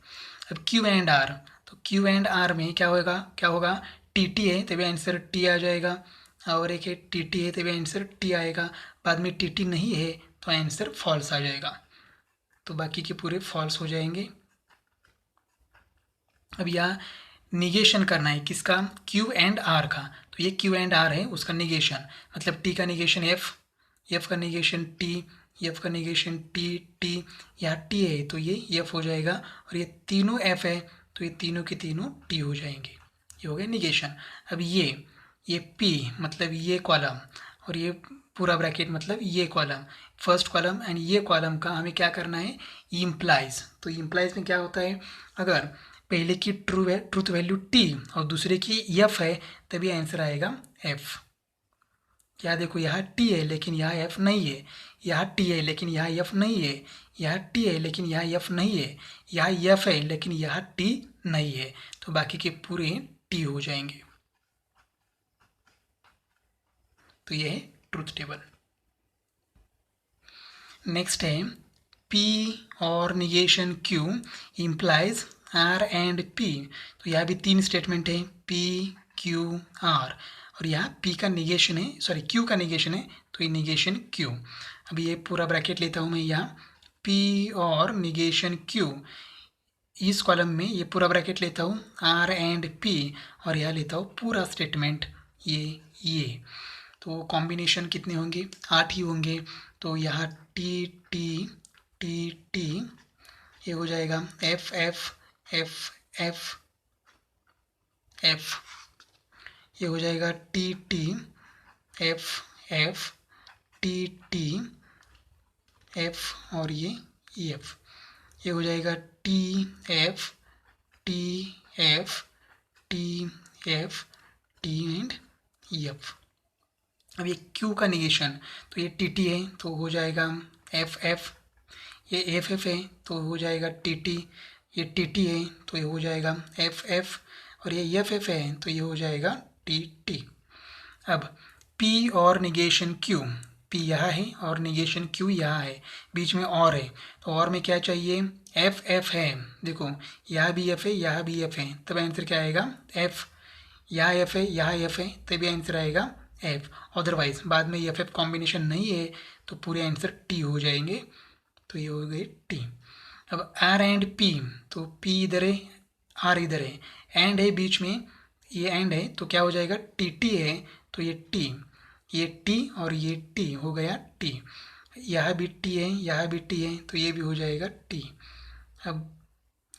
अब क्यू एंड आर, तो क्यू एंड आर में क्या होगा टी टी है तभी आंसर टी आ जाएगा, और एक है टी टी है तभी आंसर टी आएगा, बाद में टी टी नहीं है तो आंसर फॉल्स आ जाएगा, तो बाकी के पूरे फॉल्स हो जाएंगे। अब यहाँ निगेशन करना है किसका, क्यू एंड आर का, तो ये क्यू एंड आर है उसका निगेशन, मतलब टी का निगेशन एफ का निगेशन टी, एफ का निगेशन टी, यहाँ टी है तो ये एफ हो जाएगा, और ये तीनों एफ है तो ये तीनों के तीनों टी हो जाएंगे, ये हो गया निगेशन। अब ये पी मतलब ये कॉलम और ये पूरा ब्रैकेट मतलब ये कॉलम, फर्स्ट कॉलम एंड ये कॉलम का हमें क्या करना है, इम्प्लाइज, तो इम्प्लाइज में क्या होता है, अगर पहले की ट्रूथ वैल्यू टी और दूसरे की एफ है तभी आंसर आएगा एफ। क्या देखो यहाँ टी है लेकिन यहाँ एफ नहीं है, यहाँ टी है लेकिन यहाँ एफ नहीं है, यहाँ टी है लेकिन यहाँ एफ नहीं है, यहाँ एफ है लेकिन यहाँ टी नहीं है, तो बाकी के पूरे टी हो जाएंगे, तो ये है ट्रूथ टेबल। नेक्स्ट है P और negation Q implies R and P, तो यहाँ भी तीन स्टेटमेंट है P Q R, और यहाँ पी का निगेशन है, सॉरी क्यू का निगेशन है, तो ये निगेशन क्यू। अब ये पूरा ब्रैकेट लेता हूँ मैं यहाँ, पी और निगेशन क्यू, इस कॉलम में ये पूरा ब्रैकेट लेता हूँ, आर एंड पी, और यहाँ लेता हूँ पूरा स्टेटमेंट ये। तो कॉम्बिनेशन कितने होंगे, 8 ही होंगे। तो यहाँ टी टी टी टी, ये हो जाएगा F F F F F, ये हो जाएगा T T F F T T F, और ये एफ, ये हो जाएगा T F T F T F T and F. अब ये क्यू का निगेशन, तो ये टी टी है तो हो जाएगा एफ एफ, ये एफ एफ है तो हो जाएगा टी टी, ये टी टी है तो ये हो जाएगा एफ एफ, और ये एफ एफ है तो ये हो जाएगा टी टी। अब P और निगेशन Q, P यहाँ है और निगेशन Q यहाँ है, बीच में और है, तो और में क्या चाहिए, एफ एफ है, देखो यहाँ भी एफ है यहाँ भी एफ है, तब आंसर क्या आएगा एफ, यहाँ एफ है यहाँ एफ है, तभी आंसर आएगा एफ। अदरवाइज बाद में एफ एफ कॉम्बिनेशन नहीं है तो पूरे आंसर टी हो जाएंगे, तो ये हो गए टी। अब आर एंड पी, तो पी इधर है आर इधर है, एंड है बीच में, ये एंड है तो क्या हो जाएगा टी टी है, तो ये टी, ये टी और ये टी हो गया टी। यहाँ भी टी है यहाँ भी टी है तो ये भी हो जाएगा टी। अब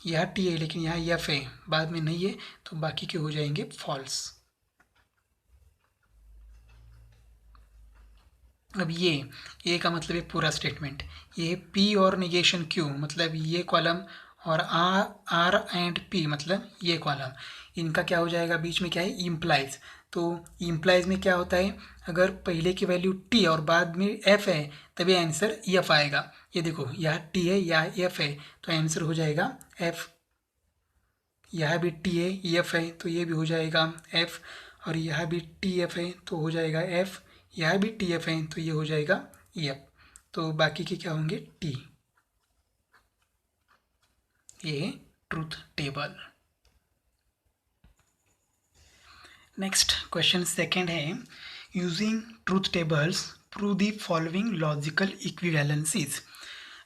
यहाँ टी है लेकिन यहाँ एफ है बाद में नहीं है, तो बाकी के हो जाएंगे फॉल्स। अब ये का मतलब है पूरा स्टेटमेंट, ये पी और निगेशन क्यू मतलब ये कॉलम, और आर एंड पी मतलब ये कॉलम, इनका क्या हो जाएगा बीच में क्या है इम्प्लाइज। तो इम्प्लाइज में क्या होता है, अगर पहले की वैल्यू टी और बाद में एफ है तभी आंसर एफ आएगा। ये देखो यहाँ टी है यहाँ एफ है तो आंसर हो जाएगा एफ, यहाँ भी टी है एफ है तो ये भी हो जाएगा एफ, और यहाँ भी टी एफ है तो हो जाएगा एफ, यहाँ भी टी एफ है तो ये हो जाएगा एफ, तो बाकी के क्या होंगे टी। ये truth table. Next question second है, using truth tables prove the following logical equivalences.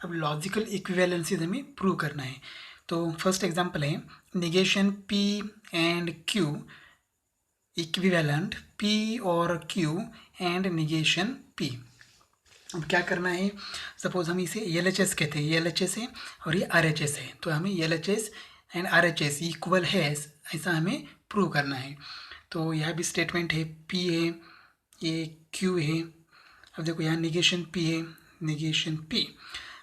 अब लॉजिकल इक्विवेलेंसीज हमें प्रूव करना है। तो फर्स्ट एग्जांपल है negation P and Q equivalent P और क्यू एंड निगेशन पी। अब क्या करना है, सपोज हम इसे एल एच एस कहते हैं, एल एच एस है और ये आर एच एस है, तो हमें L H S and are H S equal है ऐसा हमें प्रूव करना है। तो यह भी स्टेटमेंट है पी है ये क्यू है, अब देखो यहाँ निगेशन पी है निगेशन पी,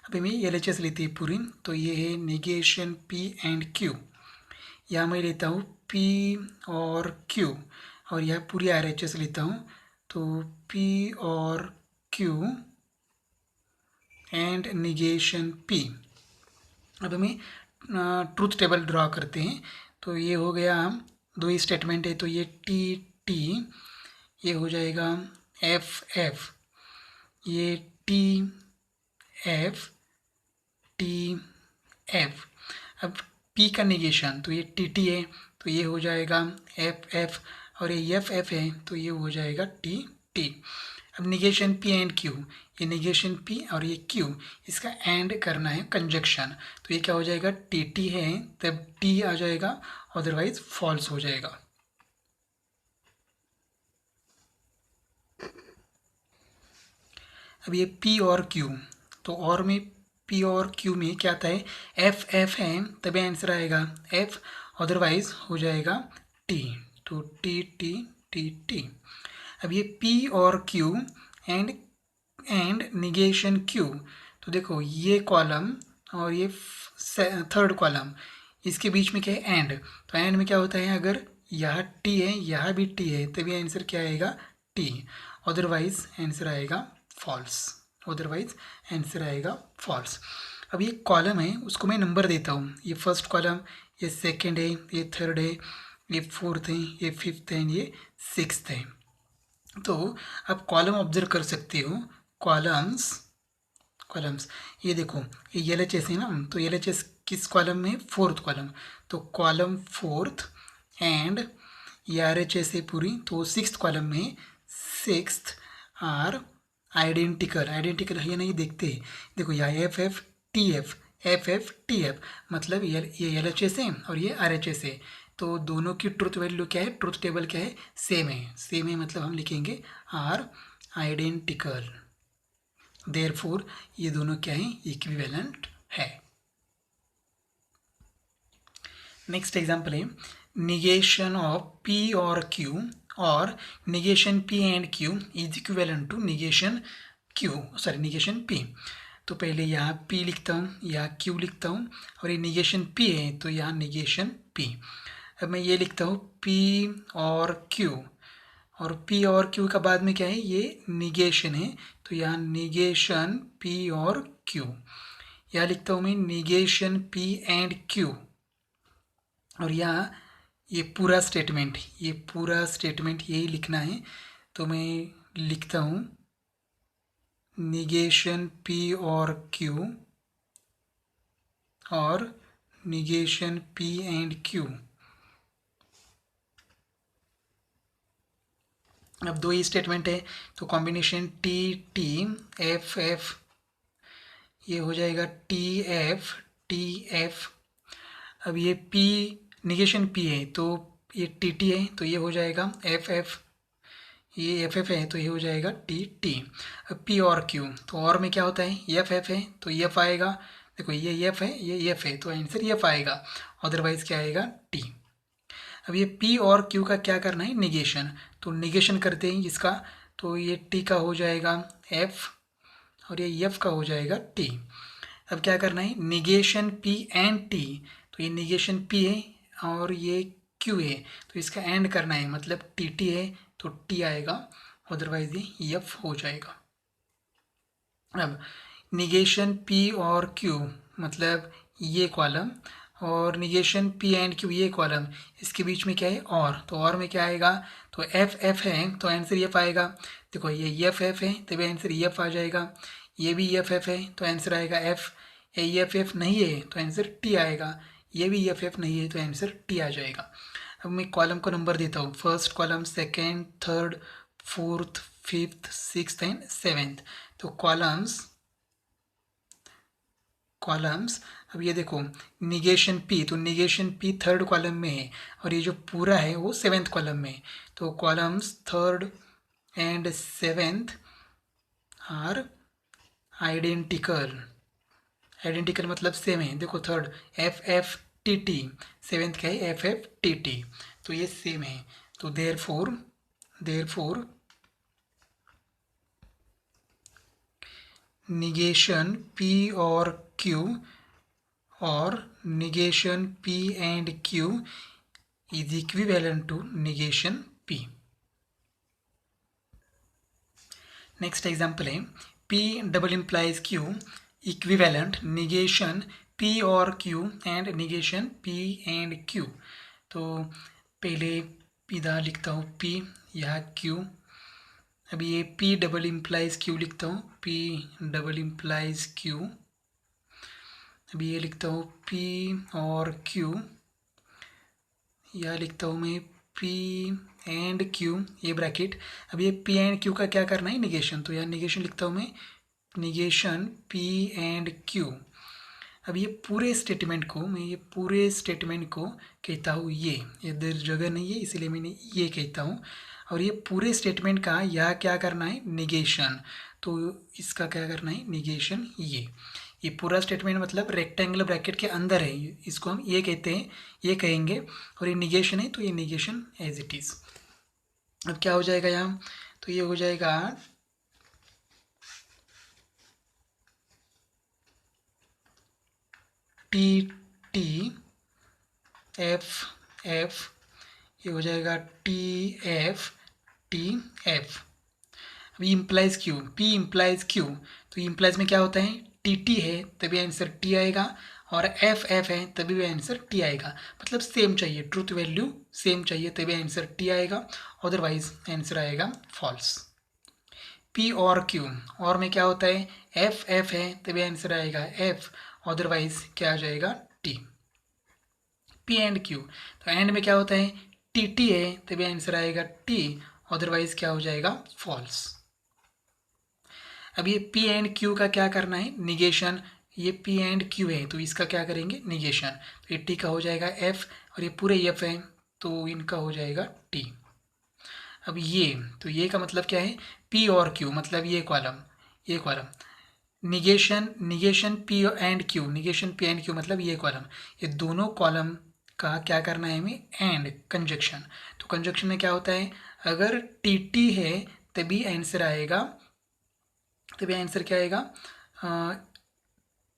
अब हमें एल एच एस लेते हैं पूरी, तो ये है निगेशन पी एंड क्यू, यहाँ मैं लेता हूँ पी और क्यू, और यह पूरी आर एच एस लेता हूँ, तो पी और क्यू एंड निगेशन पी। अब हमें ट्रूथ टेबल ड्रॉ करते हैं, तो ये हो गया दो ही स्टेटमेंट है, तो ये टी टी ये हो जाएगा एफ एफ, ये टी एफ टी एफ। अब पी का निगेशन, तो ये टी टी है तो ये हो जाएगा एफ एफ, और ये एफ एफ है तो ये हो जाएगा टी टी। अब निगेशन पी एंड क्यू, ये निगेशन पी और ये क्यू इसका एंड करना है कंजक्शन, तो ये क्या हो जाएगा टी टी है तब टी आ जाएगा, अदरवाइज फॉल्स हो जाएगा। अब ये पी और क्यू, तो और में पी और क्यू में क्या आता है एफ एफ है तभी आंसर आएगा एफ, अदरवाइज हो जाएगा टी, तो टी टी टी टी। अब ये पी और क्यू एंड निगेशन क्यू, तो देखो ये कॉलम और ये थर्ड कॉलम इसके बीच में क्या है एंड, तो एंड में क्या होता है अगर यहाँ टी है यहाँ भी टी है तभी आंसर क्या आएगा टी, अदरवाइज आंसर आएगा फॉल्स, अदरवाइज आंसर आएगा फॉल्स। अब ये कॉलम है उसको मैं नंबर देता हूँ, ये फर्स्ट कॉलम, ये सेकंड है, ये थर्ड है, ये फोर्थ है, ये फिफ्थ है, ये सिक्स्थ है। तो आप कॉलम ऑब्जर्व कर सकते हो, कॉलम्स ये देखो ये एल एच एस है ना, तो एल एच एस किस कॉलम में फोर्थ कॉलम, तो कॉलम फोर्थ एंड ये आर एच एस है पूरी, तो सिक्स्थ कॉलम में सिक्स्थ आर आइडेंटिकल, आइडेंटिकल है या नहीं देखते हैं। देखो यहाँ F F T F, F F T F, मतलब ये एल एच एस है और ये आर एच एस है, तो दोनों की ट्रुथ वैल्यू क्या है, ट्रुथ टेबल क्या है, सेम है। सेम है मतलब हम लिखेंगे आर आइडेंटिकल, देयरफॉर ये दोनों क्या है, इक्विवेलेंट है। नेक्स्ट एग्जाम्पल है negation of P or Q or negation P and Q is equivalent to negation Q, sorry negation P। तो पहले यहाँ P लिखता हूँ, यहाँ Q लिखता हूँ, और ये negation P है तो यहाँ negation P। अब मैं ये लिखता हूँ P और Q, और P और Q का बाद में क्या है, ये negation है, तो यहाँ negation P और Q। यहाँ लिखता हूँ मैं negation P and Q, और यहाँ ये पूरा स्टेटमेंट, ये पूरा स्टेटमेंट यही लिखना है, तो मैं लिखता हूँ निगेशन P और Q और निगेशन P एंड Q। अब दो ही स्टेटमेंट है, तो combination T T F F, ये हो जाएगा टी एफ टी एफ। अब ये P निगेशन P है तो ये टी टी है, तो ये हो जाएगा एफ एफ, ये एफ एफ है तो ये हो जाएगा टी टी। अब P और Q, तो और में क्या होता है, एफ एफ है तो एफ आएगा, देखो ये एफ है ये एफ है तो आंसर एफ आएगा, अदरवाइज क्या आएगा, टी। अब ये P और Q का क्या करना है, निगेशन, तो निगेशन करते हैं इसका, तो ये T का हो जाएगा F और ये F का हो जाएगा T। अब क्या करना है, निगेशन P एंड T, तो ये निगेशन P है और ये Q है, तो इसका एंड करना है, मतलब टी टी है तो T आएगा, अदरवाइज ये F हो जाएगा। अब निगेशन P और Q मतलब ये कॉलम, और निगेशन P एंड Q ये कॉलम, इसके बीच में क्या है, तो और में क्या आएगा, तो एफ एफ है तो आंसर एफ आएगा। देखो ये एफ एफ है तभी आंसर एफ आ जाएगा, ये भी एफ एफ है तो आंसर आएगा एफ, ये एफ एफ नहीं है तो आंसर टी आएगा, ये भी एफ एफ नहीं है तो आंसर टी आ जाएगा। अब मैं कॉलम को नंबर देता हूँ, first column, second, third, fourth, fifth, sixth and seventh. तो कॉलम्स अब ये देखो निगेशन P, तो निगेशन P थर्ड कॉलम में है और ये जो पूरा है वो सेवेंथ कॉलम में है, तो columns third and seventh are identical, identical मतलब सेम है। देखो third F F T T, seventh क्या है, एफ एफ टी टी, तो ये सेम है, तो देयरफॉर निगेशन P और Q और negation P and Q is equivalent to negation P। Next example है P double implies Q equivalent negation P और Q and negation P and Q। तो पहले इधर लिखता हूँ P, यहाँ Q, अब ये P डबल implies Q लिखता हूँ, P डबल implies Q, अब ये लिखता हूँ P और Q, यह लिखता हूँ मैं P एंड Q, ये ब्रैकेट। अब ये P एंड Q का क्या करना है, निगेशन, तो यहाँ निगेशन लिखता हूँ मैं, निगेशन P एंड Q। अब ये पूरे स्टेटमेंट को कहता हूँ ये इधर जगह नहीं है इसलिए मैंने ये कहता हूँ, और ये पूरे स्टेटमेंट का यह क्या करना है, निगेशन, तो इसका क्या करना है, निगेशन। ये पूरा स्टेटमेंट मतलब रेक्टेंगुलर ब्रैकेट के अंदर है, इसको हम ये कहते हैं, ये कहेंगे, और ये निगेशन है तो ये निगेशन एज इट इज़। अब क्या हो जाएगा यहाँ, तो ये हो जाएगा टी टी एफ एफ, ये हो जाएगा टी एफ टी एफ। अब implies Q, P implies Q, तो इम्प्लाइज में क्या होता है, टी टी है तभी आंसर टी आएगा, और एफ एफ है तभी भी आंसर टी आएगा, मतलब सेम चाहिए, ट्रूथ वैल्यू सेम चाहिए तभी आंसर टी आएगा, अदरवाइज आंसर आएगा फॉल्स। P और Q, और में क्या होता है, एफ एफ है तभी आंसर आएगा एफ, अदरवाइज क्या आ जाएगा, टी। P एंड Q, तो एंड में क्या होता है, टी टी है तभी आंसर आएगा टी, अदरवाइज क्या हो जाएगा फॉल्स। अब ये पी एंड क्यू का क्या करना है निगेशन, ये पी एंड क्यू है तो इसका क्या करेंगे निगेशन, तो ये टी का हो जाएगा एफ और ये पूरे एफ है तो इनका हो जाएगा टी। अब ये तो ये का मतलब क्या है पी और क्यू मतलब ये column negation negation P and Q, negation P and Q मतलब ये कॉलम, ये दोनों कॉलम का क्या करना है हमें एंड कंजक्शन। तो कंजक्शन में क्या होता है अगर टी टी है तभी आंसर आएगा, तभी आंसर क्या आएगा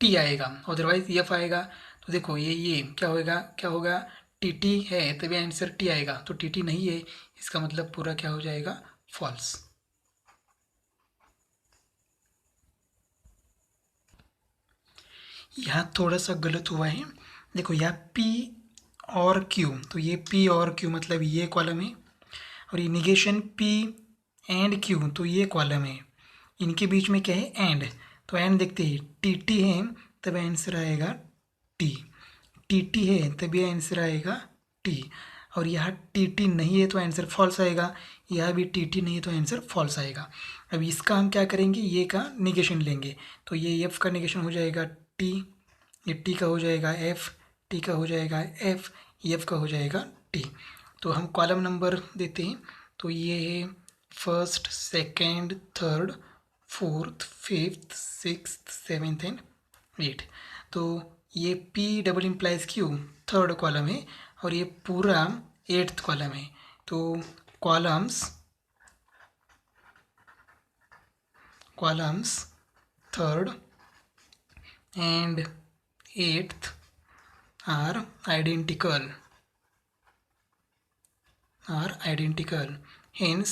टी आएगा, अदरवाइज एफ आएगा। तो देखो ये क्या होगा टी टी है तभी आंसर टी आएगा, तो टी टी नहीं है इसका मतलब पूरा क्या हो जाएगा फॉल्स। यहाँ थोड़ा सा गलत हुआ है, देखो यहाँ P और Q, तो ये P और Q मतलब ये कॉलम है और ये निगेशन P एंड Q तो ये कॉलम है, इनके बीच में क्या है एंड, तो एंड देखते हैं टी टी है तब आंसर आएगा टी, टी टी है तभी आंसर आएगा टी, और यहाँ टी टी नहीं है तो आंसर फॉल्स आएगा, यहाँ भी टी टी नहीं है तो आंसर फॉल्स आएगा। अब इसका हम क्या करेंगे ये का निगेशन लेंगे, तो ये एफ का निगेशन हो जाएगा टी, ये टी का हो जाएगा एफ, टी का हो जाएगा एफ, एफ का हो जाएगा टी। तो हम कॉलम नंबर देते हैं, तो ये है first second third fourth fifth sixth seventh and eight, तो ये P double implies Q third column है और ये पूरा एट्थ कॉलम है, तो columns third and eighth are identical, hence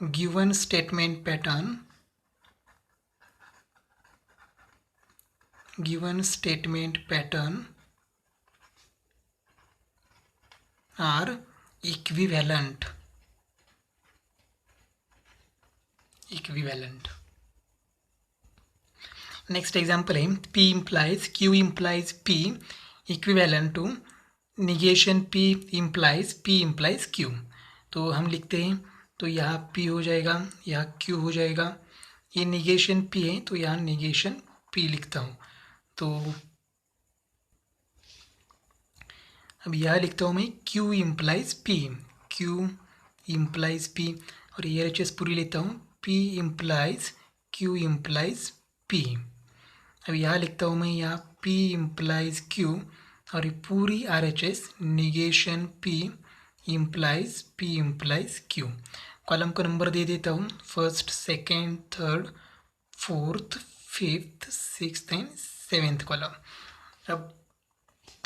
given statement pattern are equivalent। Next example है P implies Q implies P equivalent to negation P implies Q। तो हम लिखते हैं तो यहाँ P हो जाएगा, यहाँ Q हो जाएगा, ये निगेशन P है तो यहाँ निगेशन P लिखता हूँ। तो अब यहाँ लिखता हूँ मैं Q implies P और ये RHS पूरी लेता हूँ P implies Q implies P। अब यहाँ लिखता हूँ मैं यहाँ P implies Q और ये पूरी RHS negation P implies Q। Column का नंबर दे देता हूँ first second third fourth fifth sixth and seventh column. अब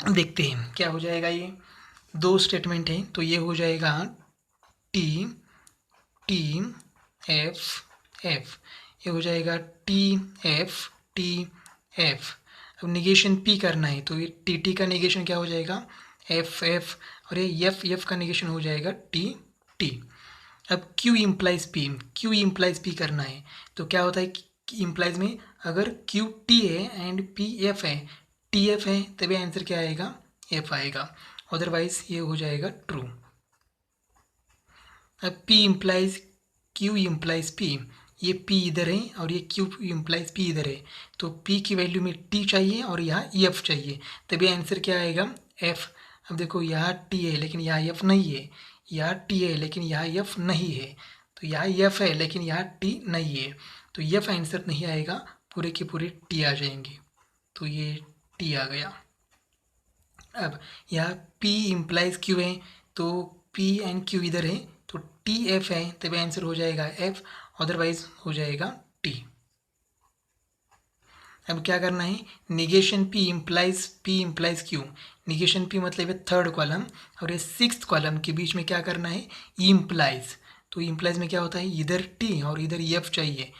देखते हैं क्या हो जाएगा, ये दो स्टेटमेंट हैं तो ये हो जाएगा टी टी एफ एफ, ये हो जाएगा टी एफ। अब निगेशन P करना है तो ये टी टी का निगेशन क्या हो जाएगा एफ एफ और ये एफ का निगेशन हो जाएगा टी टी। अब Q इम्प्लाइज P करना है तो क्या होता है इम्प्लाइज में अगर Q T है एंड P F है, टी एफ है तभी आंसर क्या आएगा एफ आएगा, अदरवाइज ये हो जाएगा ट्रू। अब P implies Q implies P, ये P इधर है और ये Q इम्प्लाइज P इधर है, तो P की वैल्यू में T चाहिए और यहाँ F चाहिए तभी आंसर क्या आएगा F। अब देखो यहाँ T है लेकिन यहाँ F नहीं है, यहाँ T है लेकिन यहाँ F नहीं है, तो यहाँ F है लेकिन यहाँ T नहीं है, तो F आंसर नहीं आएगा, पूरे के पूरे T आ जाएंगे, तो ये T आ गया। अब यहाँ P इम्प्लाइज Q है तो P एंड Q इधर है तो T F है तभी आंसर हो जाएगा F, अदरवाइज हो जाएगा T। अब क्या करना है negation P implies Q, negation P मतलब है थर्ड कॉलम और ये सिक्स्थ कॉलम के बीच में क्या करना है इम्प्लाइज, तो इम्प्लाइज में क्या होता है इधर T और इधर F चाहिए,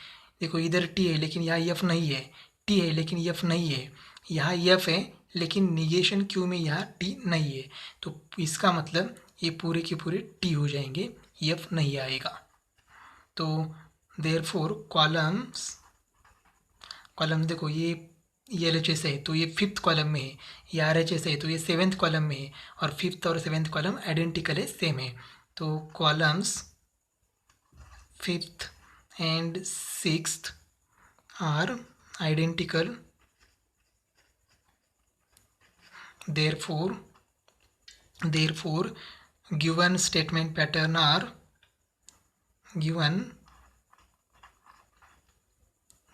देखो इधर T है लेकिन यहाँ F नहीं है, T है लेकिन F नहीं है, यहाँ F है लेकिन निगेशन Q में यहाँ T नहीं है, तो इसका मतलब ये पूरे के पूरे T हो जाएंगे, F नहीं आएगा। तो देयरफॉर कॉलम्स देखो ये ये एल एच एस है तो ये फिफ्थ कॉलम में है, ये आर एच एस है तो ये सेवेंथ कॉलम में है, और फिफ्थ और सेवेंथ कॉलम आइडेंटिकल है, सेम है। तो columns fifth and sixth are identical, therefore given statement pattern are given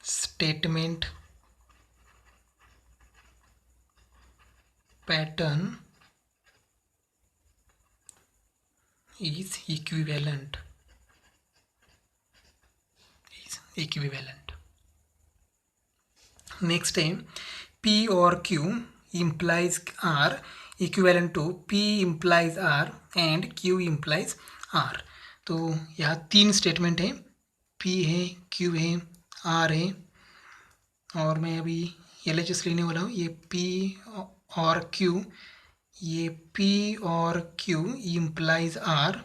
statement pattern is equivalent. Next time, P or Q implies R equivalent to P implies R and Q implies R. तो यहाँ तीन statement है, P है, Q है, R है, और मैं अभी LHS लेने वाला हूँ। ये P और Q, ये P और Q implies R,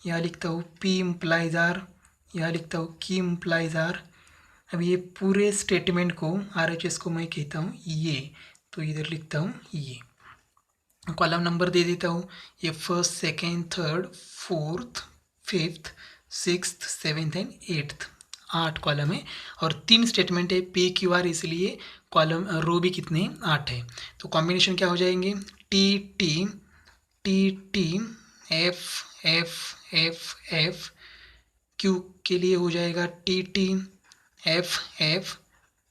यहाँ लिखता हूँ P implies R, यहाँ लिखता हूँ Q implies R। अब ये पूरे स्टेटमेंट को RHS को मैं कहता हूँ ये, तो इधर लिखता हूँ ये। कॉलम नंबर दे देता हूँ, ये first, second, third, fourth, fifth, sixth, seventh and eighth, 8 column है और 3 स्टेटमेंट है पे क्यू आर, इसलिए कॉलम रो भी कितने 8 है। तो कॉम्बिनेशन क्या हो जाएंगे, T T T T F F F F, Q के लिए हो जाएगा T T F F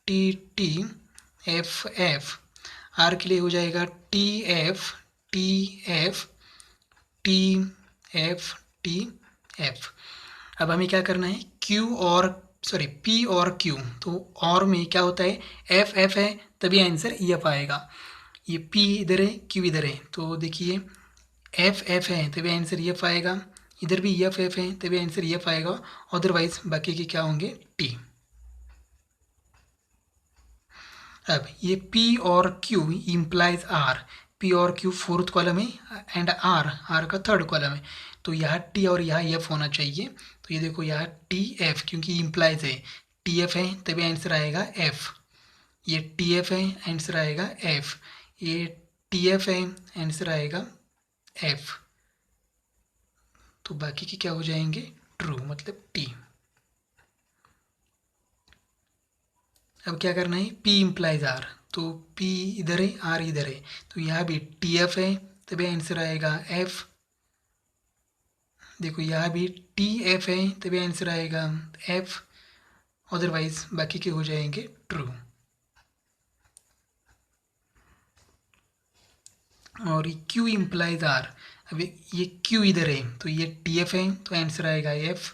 T T F F, R के लिए हो जाएगा T F T F T F. अब हमें क्या करना है, क्यू और पी और क्यू, तो और में क्या होता है, एफ एफ है तभी आंसर एफ आएगा। ये पी इधर है, क्यू इधर है, तो देखिए एफ एफ है तभी आंसर एफ आएगा, इधर भी एफ एफ है तभी आंसर एफ आएगा, अदरवाइज बाकी के क्या होंगे, टी। अब ये P और Q इम्प्लाइज R, P और Q फोर्थ कॉलम है एंड R का थर्ड कॉलम है, तो यहाँ T और यहाँ F होना चाहिए। तो ये देखो यहाँ TF, क्योंकि इम्प्लाइज है, TF है तभी आंसर आएगा F, ये TF है आंसर आएगा F, ये TF है आंसर आएगा F, तो बाकी के क्या हो जाएंगे, ट्रू, मतलब T। अब क्या करना है, P इम्प्लाइज R, तो P इधर है, R इधर है, तो यहाँ भी TF है तभी आंसर आएगा F। देखो यहाँ भी TF है तभी आंसर आएगा F, अदरवाइज बाकी के हो जाएंगे ट्रू। और ये Q इम्प्लाइज R, अब ये Q इधर है तो ये TF है तो आंसर आएगा F,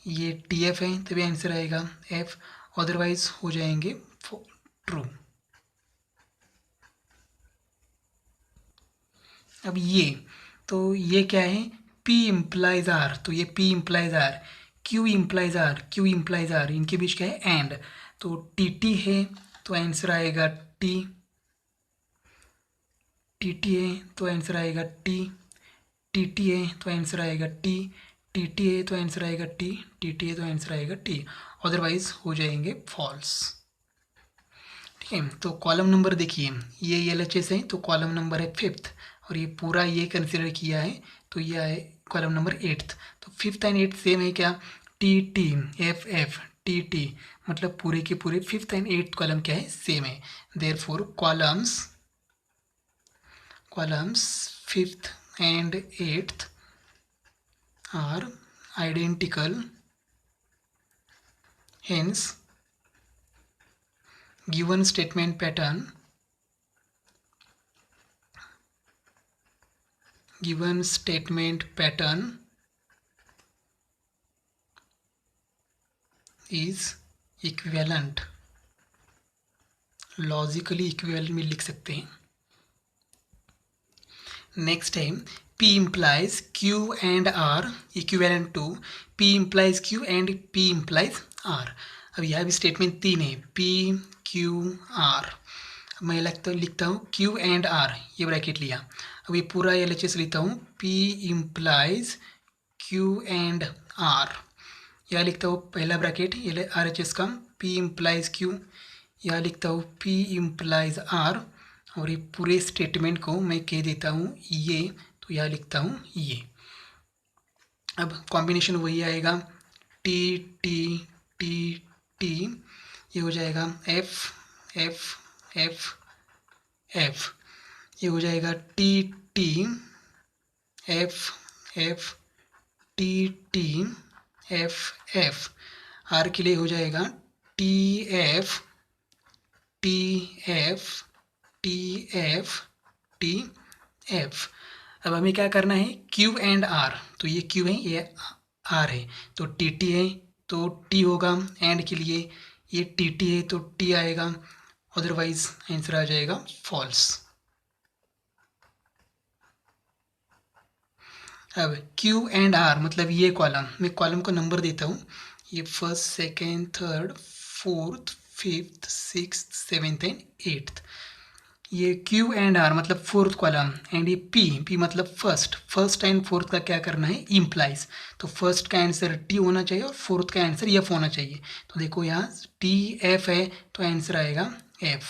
ये TF है तभी आंसर आएगा F, अदरवाइज हो जाएंगे ट्रू। अब ये क्या है, P इम्प्लाइज R, तो ये P implies R, Q implies R, इनके बीच क्या है, एंड, तो TT है तो आंसर आएगा T, TT है तो आंसर आएगा T, TT है तो आंसर आएगा T, TT है तो आंसर आएगा T, TT है तो आंसर आएगा T, अदरवाइज हो जाएंगे फॉल्स। ठीक है, तो कॉलम नंबर देखिए, ये LHS है तो कॉलम नंबर है फिफ्थ, और ये पूरा ये कंसिडर किया है तो ये है कॉलम नंबर एट्थ, तो फिफ्थ एंड एट्थ सेम है क्या, T T F F T T, मतलब पूरे के पूरे फिफ्थ एंड एट्थ कॉलम क्या है, सेम है। Therefore columns fifth and eighth are identical, hence given statement pattern is equivalent, logically equivalent में लिख सकते हैं। Next time P implies Q and R equivalent to P implies Q and P implies R। अब यहाँ भी statement 3 है, P Q R, मैं लिखता हूँ Q and R, ये ब्रैकेट लिया, अब ये पूरा LHS लिखता हूँ P implies Q and R, यहाँ लिखता हूँ पहला ब्रैकेट RHS का P implies Q, यहाँ लिखता हूँ P इम्प्लाइज R, और ये पूरे स्टेटमेंट को मैं कह देता हूँ ये, तो यहाँ लिखता हूँ ये। अब कॉम्बिनेशन वही आएगा, टी टी टी टी, ये हो जाएगा एफ एफ एफ एफ, ये हो जाएगा T T F F T T F F. R के लिए हो जाएगा T F T F T F T F. अब हमें क्या करना है, क्यू एंड आर, तो ये क्यू है ये आर है, तो टी टी है तो टी होगा, एंड के लिए ये टी टी है तो टी आएगा, अदरवाइज आंसर आ जाएगा फॉल्स। अब क्यू एंड आर मतलब ये कॉलम, मैं कॉलम को नंबर देता हूँ, ये first second third fourth fifth sixth seventh and eighth. ये क्यू एंड आर मतलब फोर्थ कॉलम, एंड ये पी मतलब फर्स्ट एंड फोर्थ का क्या करना है, इम्प्लाइज। तो फर्स्ट का आंसर टी होना चाहिए और फोर्थ का आंसर एफ होना चाहिए। तो देखो यहाँ टी एफ है तो आंसर आएगा एफ,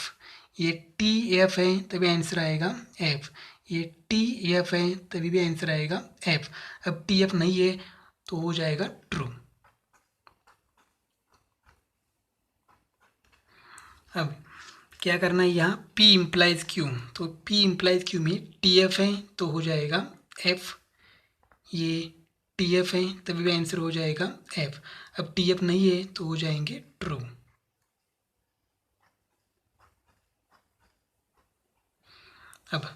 ये टी एफ है तभी आंसर आएगा एफ, ये टी एफ है तभी भी आंसर आएगा एफ। अब टी एफ नहीं है तो हो जाएगा ट्रू। अब क्या करना है, यहाँ P इम्प्लाइज Q, तो P इम्प्लाइज Q में टी एफ है तो हो जाएगा F, ये टी एफ है तभी भी आंसर हो जाएगा F। अब टी एफ नहीं है तो हो जाएंगे ट्रू। अब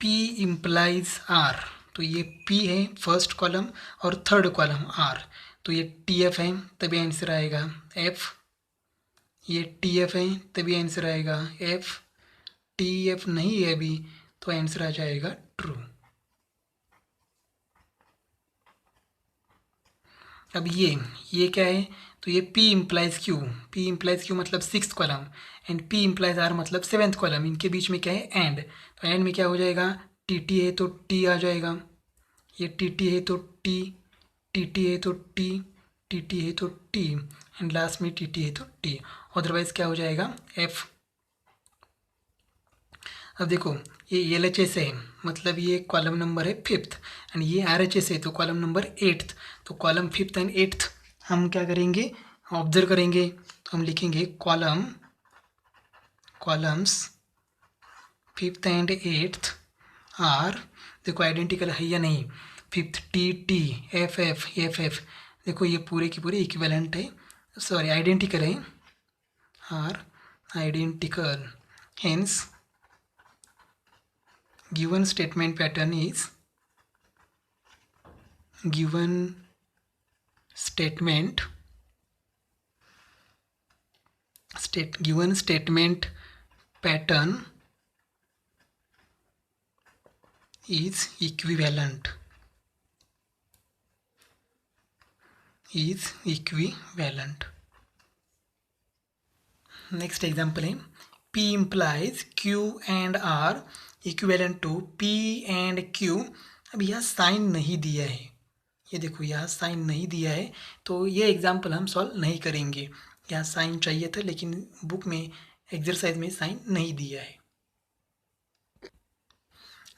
P इम्प्लाइज R, तो ये P है फर्स्ट कॉलम और थर्ड कॉलम R, तो ये टी एफ है तभी आंसर आएगा F, ये टी एफ है तभी आंसर आएगा F, टी एफ नहीं है अभी तो आंसर आ जाएगा ट्रू। अब ये क्या है, तो ये P इम्प्लाइज Q मतलब six column, and P implies R मतलब सेवेंथ कॉलम, इनके बीच में क्या है एंड, तो एंड में क्या हो जाएगा, टी टी है तो टी आ जाएगा, ये टी टी है तो टी, टी टी है तो टी, टी टी है तो टी, एंड लास्ट में टी टी है तो टी, अदरवाइज क्या हो जाएगा F। अब देखो ये एल एच एस है मतलब ये कॉलम नंबर है फिफ्थ, एंड ये आर एच एस है तो कॉलम नंबर एट्थ, तो कॉलम फिफ्थ एंड एट्थ हम क्या करेंगे, ऑब्जर्व करेंगे, तो हम लिखेंगे columns fifth and eighth are, देखो आइडेंटिकल है या नहीं, fifth T T F F F F, देखो ये पूरे की पूरे इक्विवेलेंट है, सॉरी आइडेंटिकल है, are identical, hence given statement pattern is given statement pattern is equivalent next example है P implies Q and R equivalent to P and Q। अब यह साइन नहीं दिया है, ये देखो यहाँ साइन नहीं दिया है तो ये एग्जाम्पल हम सॉल्व नहीं करेंगे, यहाँ साइन चाहिए था लेकिन बुक में एक्सरसाइज में साइन नहीं दिया है।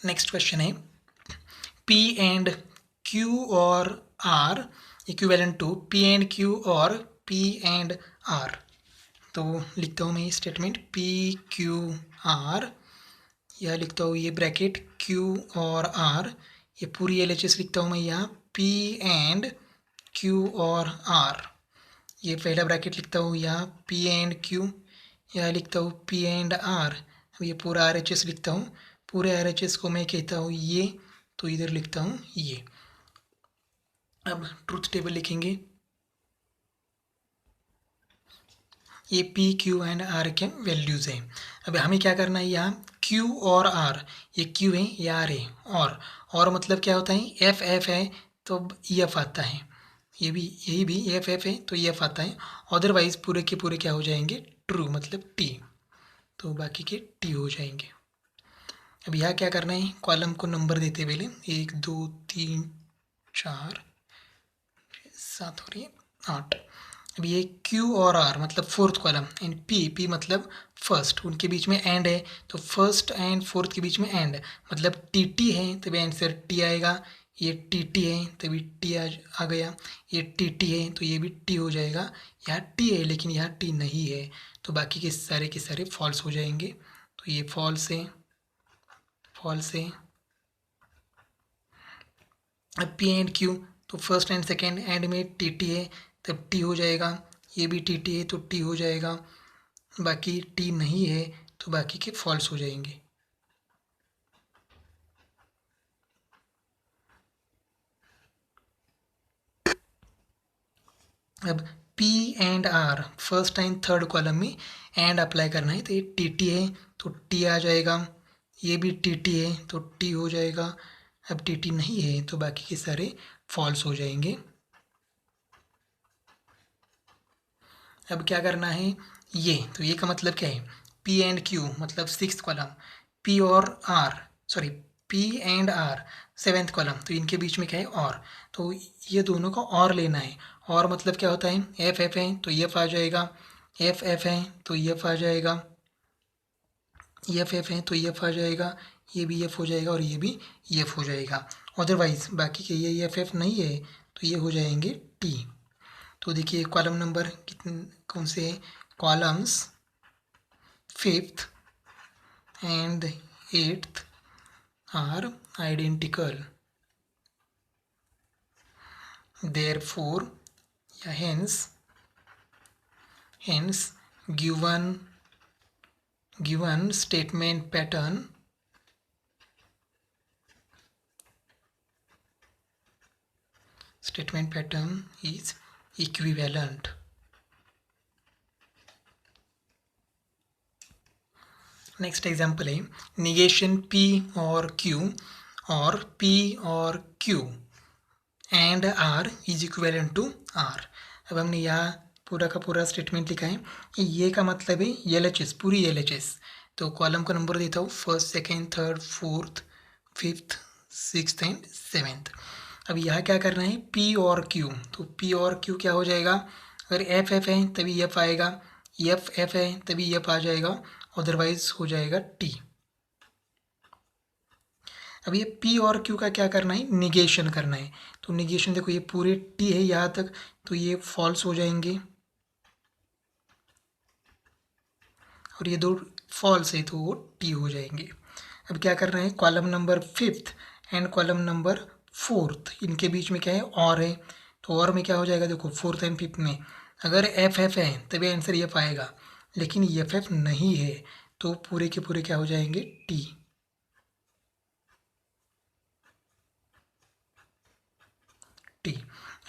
नेक्स्ट क्वेश्चन है P and Q और R equivalent to P and Q और P and R। तो लिखता हूँ मैं स्टेटमेंट P Q R, यह लिखता हूँ ये ब्रैकेट Q और R, ये पूरी एल एच एस लिखता हूँ मैं यहाँ P एंड Q और R, ये पहला ब्रैकेट लिखता हूँ यहाँ P एंड Q, यहाँ लिखता हूँ P एंड R, अब ये पूरा आर एच एस लिखता हूँ, पूरे आर एच एस को मैं कहता हूँ ये, तो इधर लिखता हूँ ये। अब ट्रूथ टेबल लिखेंगे, ये P Q एंड R के वैल्यूज़ हैं। अब हमें क्या करना है, यहाँ Q और R, ये Q है ये R है, और मतलब क्या होता है F है तो F आता है, ये भी यही भी F है तो F आता है, अदरवाइज पूरे के पूरे क्या हो जाएंगे ट्रू मतलब T, तो बाकी के T हो जाएंगे। अब यहाँ क्या करना है, कॉलम को नंबर देते पहले 1 2 3 4 7 और ये 8, अब ये क्यू और आर मतलब fourth column and P P मतलब फर्स्ट, उनके बीच में एंड है तो फर्स्ट एंड फोर्थ के बीच में एंड मतलब टी टी है तभी आंसर टी आएगा। ये टी टी है तभी टी आ गया। ये टी टी है तो ये भी टी हो जाएगा। यहाँ टी है लेकिन यहाँ टी नहीं है तो बाकी के सारे फॉल्स हो जाएंगे। तो ये फॉल्स है, फॉल्स है। अब पी एंड क्यू तो फर्स्ट एंड सेकेंड एंड में टी टी है तब टी हो जाएगा। ये भी टी टी है तो टी हो जाएगा। बाकी टी नहीं है तो बाकी के फॉल्स हो जाएंगे। अब P and R first and third column में एंड अप्लाई करना है तो ये टी टी है तो टी आ जाएगा। ये भी टी टी है तो टी हो जाएगा। अब टी टी नहीं है तो बाकी के सारे फॉल्स हो जाएंगे। अब क्या करना है, ये तो ये का मतलब क्या है, P एंड Q मतलब सिक्स्थ कॉलम, P और R sorry P and R seventh column तो इनके बीच में क्या है और, तो ये दोनों का और लेना है। और मतलब क्या होता है, एफ एफ है तो एफ आ जाएगा, एफ एफ है तो एफ आ जाएगा, एफ एफ है तो एफ आ जाएगा, ये भी एफ हो जाएगा और ये भी एफ हो जाएगा। अदरवाइज बाकी के ये एफ एफ नहीं है तो ये हो जाएंगे टी। तो देखिए कॉलम नंबर कितने कौन से हैं, columns fifth and eighth are identical, therefore या hence given statement pattern is equivalent. Next example है निगेशन P और Q और P और Q and R is equivalent to R। अब हमने यहाँ पूरा का पूरा स्टेटमेंट लिखा है। ये का मतलब है LHS, पूरी LHS। तो कॉलम का नंबर देता हूँ first second third fourth fifth sixth and seventh. अब यहाँ क्या करना है P और Q, तो P और Q क्या हो जाएगा, अगर एफ एफ है तभी एफ आएगा, एफ एफ है तभी एफ आ जाएगा, अदरवाइज हो जाएगा टी। अब ये P और Q का क्या करना है, निगेशन करना है। तो निगेशन देखो ये पूरे T है यहाँ तक तो ये फॉल्स हो जाएंगे और ये दो फॉल्स है तो वो T हो जाएंगे। अब क्या करना है, column number fifth and column number fourth इनके बीच में क्या है और है, तो और में क्या हो जाएगा, देखो फोर्थ एंड फिफ्थ में अगर एफ एफ है तभी आंसर एफ आएगा, लेकिन एफ एफ नहीं है तो पूरे के पूरे क्या हो जाएंगे टी। टी।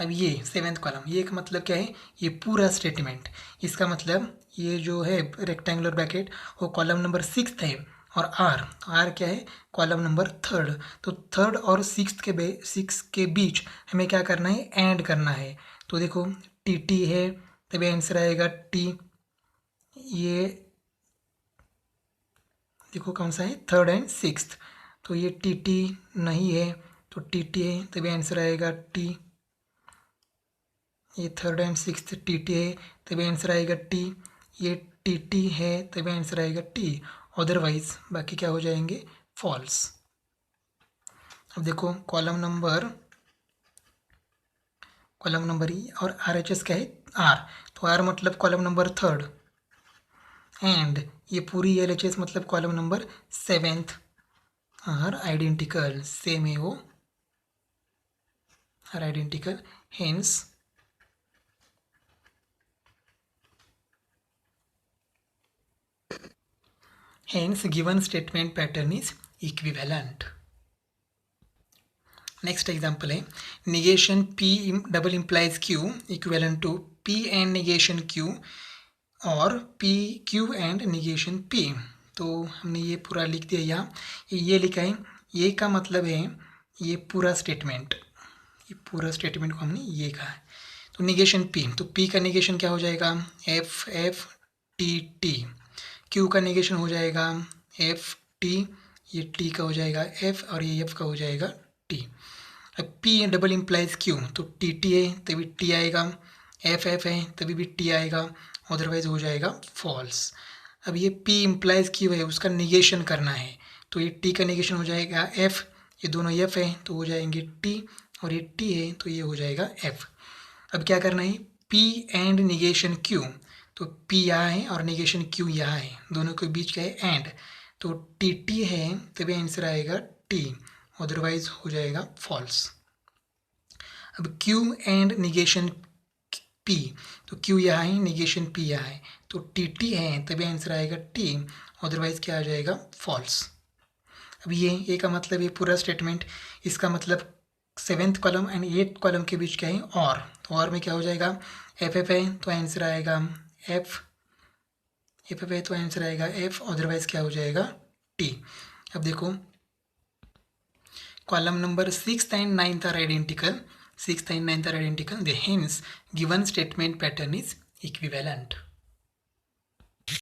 अब ये सेवेंथ कॉलम, ये का मतलब क्या है, ये पूरा स्टेटमेंट, इसका मतलब ये जो है रेक्टेंगुलर ब्रैकेट वो कॉलम नंबर सिक्स है और आर, आर क्या है कॉलम नंबर थर्ड। तो थर्ड और सिक्स के बीच हमें क्या करना है, एंड करना है। तो देखो टी टी है तभी आंसर आएगा टी। ये देखो कौन सा है, थर्ड एंड सिक्स्थ, तो ये टी टी नहीं है तो टी टी है तभी आंसर आएगा टी। ये third and sixth T T है तभी आंसर आएगा टी। ये टी टी है तभी आंसर आएगा टी, अदरवाइज बाकी क्या हो जाएंगे फॉल्स। अब देखो कॉलम नंबर ई और आर एच एस क्या है आर, तो आर मतलब कॉलम नंबर थर्ड एंड ये पूरी एल एच एस मतलब column number seventh are identical, same है वो are identical, hence given statement pattern is equivalent. Next example है negation P double implies Q equivalent to P and negation Q और P Q and negation P। तो हमने ये पूरा लिख दिया यहाँ, ये लिखा है, ये का मतलब है ये पूरा स्टेटमेंट, ये पूरा स्टेटमेंट को हमने ये कहा है। तो निगेशन P, तो P का निगेशन क्या हो जाएगा F F T T, Q का निगेशन हो जाएगा एफ टी, ये T का हो जाएगा F और ये F का हो जाएगा T। अब P डबल इम्प्लाइज Q, तो टी टी है तभी T आएगा, एफ एफ है तभी भी टी आएगा, अदरवाइज हो जाएगा फॉल्स। अब ये पी इम्प्लाइज क्यू है, उसका निगेशन करना है, तो ये टी का निगेशन हो जाएगा एफ, ये दोनों एफ है तो हो जाएंगे टी, और ये टी है तो ये हो जाएगा एफ। अब क्या करना है, पी एंड निगेशन क्यू, तो पी यहाँ है और निगेशन क्यू यहाँ है, दोनों के बीच क्या है एंड, तो टी टी है तभी आंसर आएगा टी, अदरवाइज हो जाएगा फॉल्स। अब Q एंड निगेशन P, तो Q यहाँ है, निगेशन P यहाँ है, तो टी टी है तभी आंसर आएगा T, अदरवाइज क्या आ जाएगा फॉल्स। अब ये का मतलब ये पूरा स्टेटमेंट, इसका मतलब 7th column and 8th column के बीच क्या है और, तो और में क्या हो जाएगा एफ एफ है तो आंसर आएगा एफ, एफ एफ है तो आंसर आएगा एफ, अदरवाइज क्या हो जाएगा टी। अब देखो column number 6th and 9th are identical, 6th and 9th are identical, hence given statement pattern is equivalent.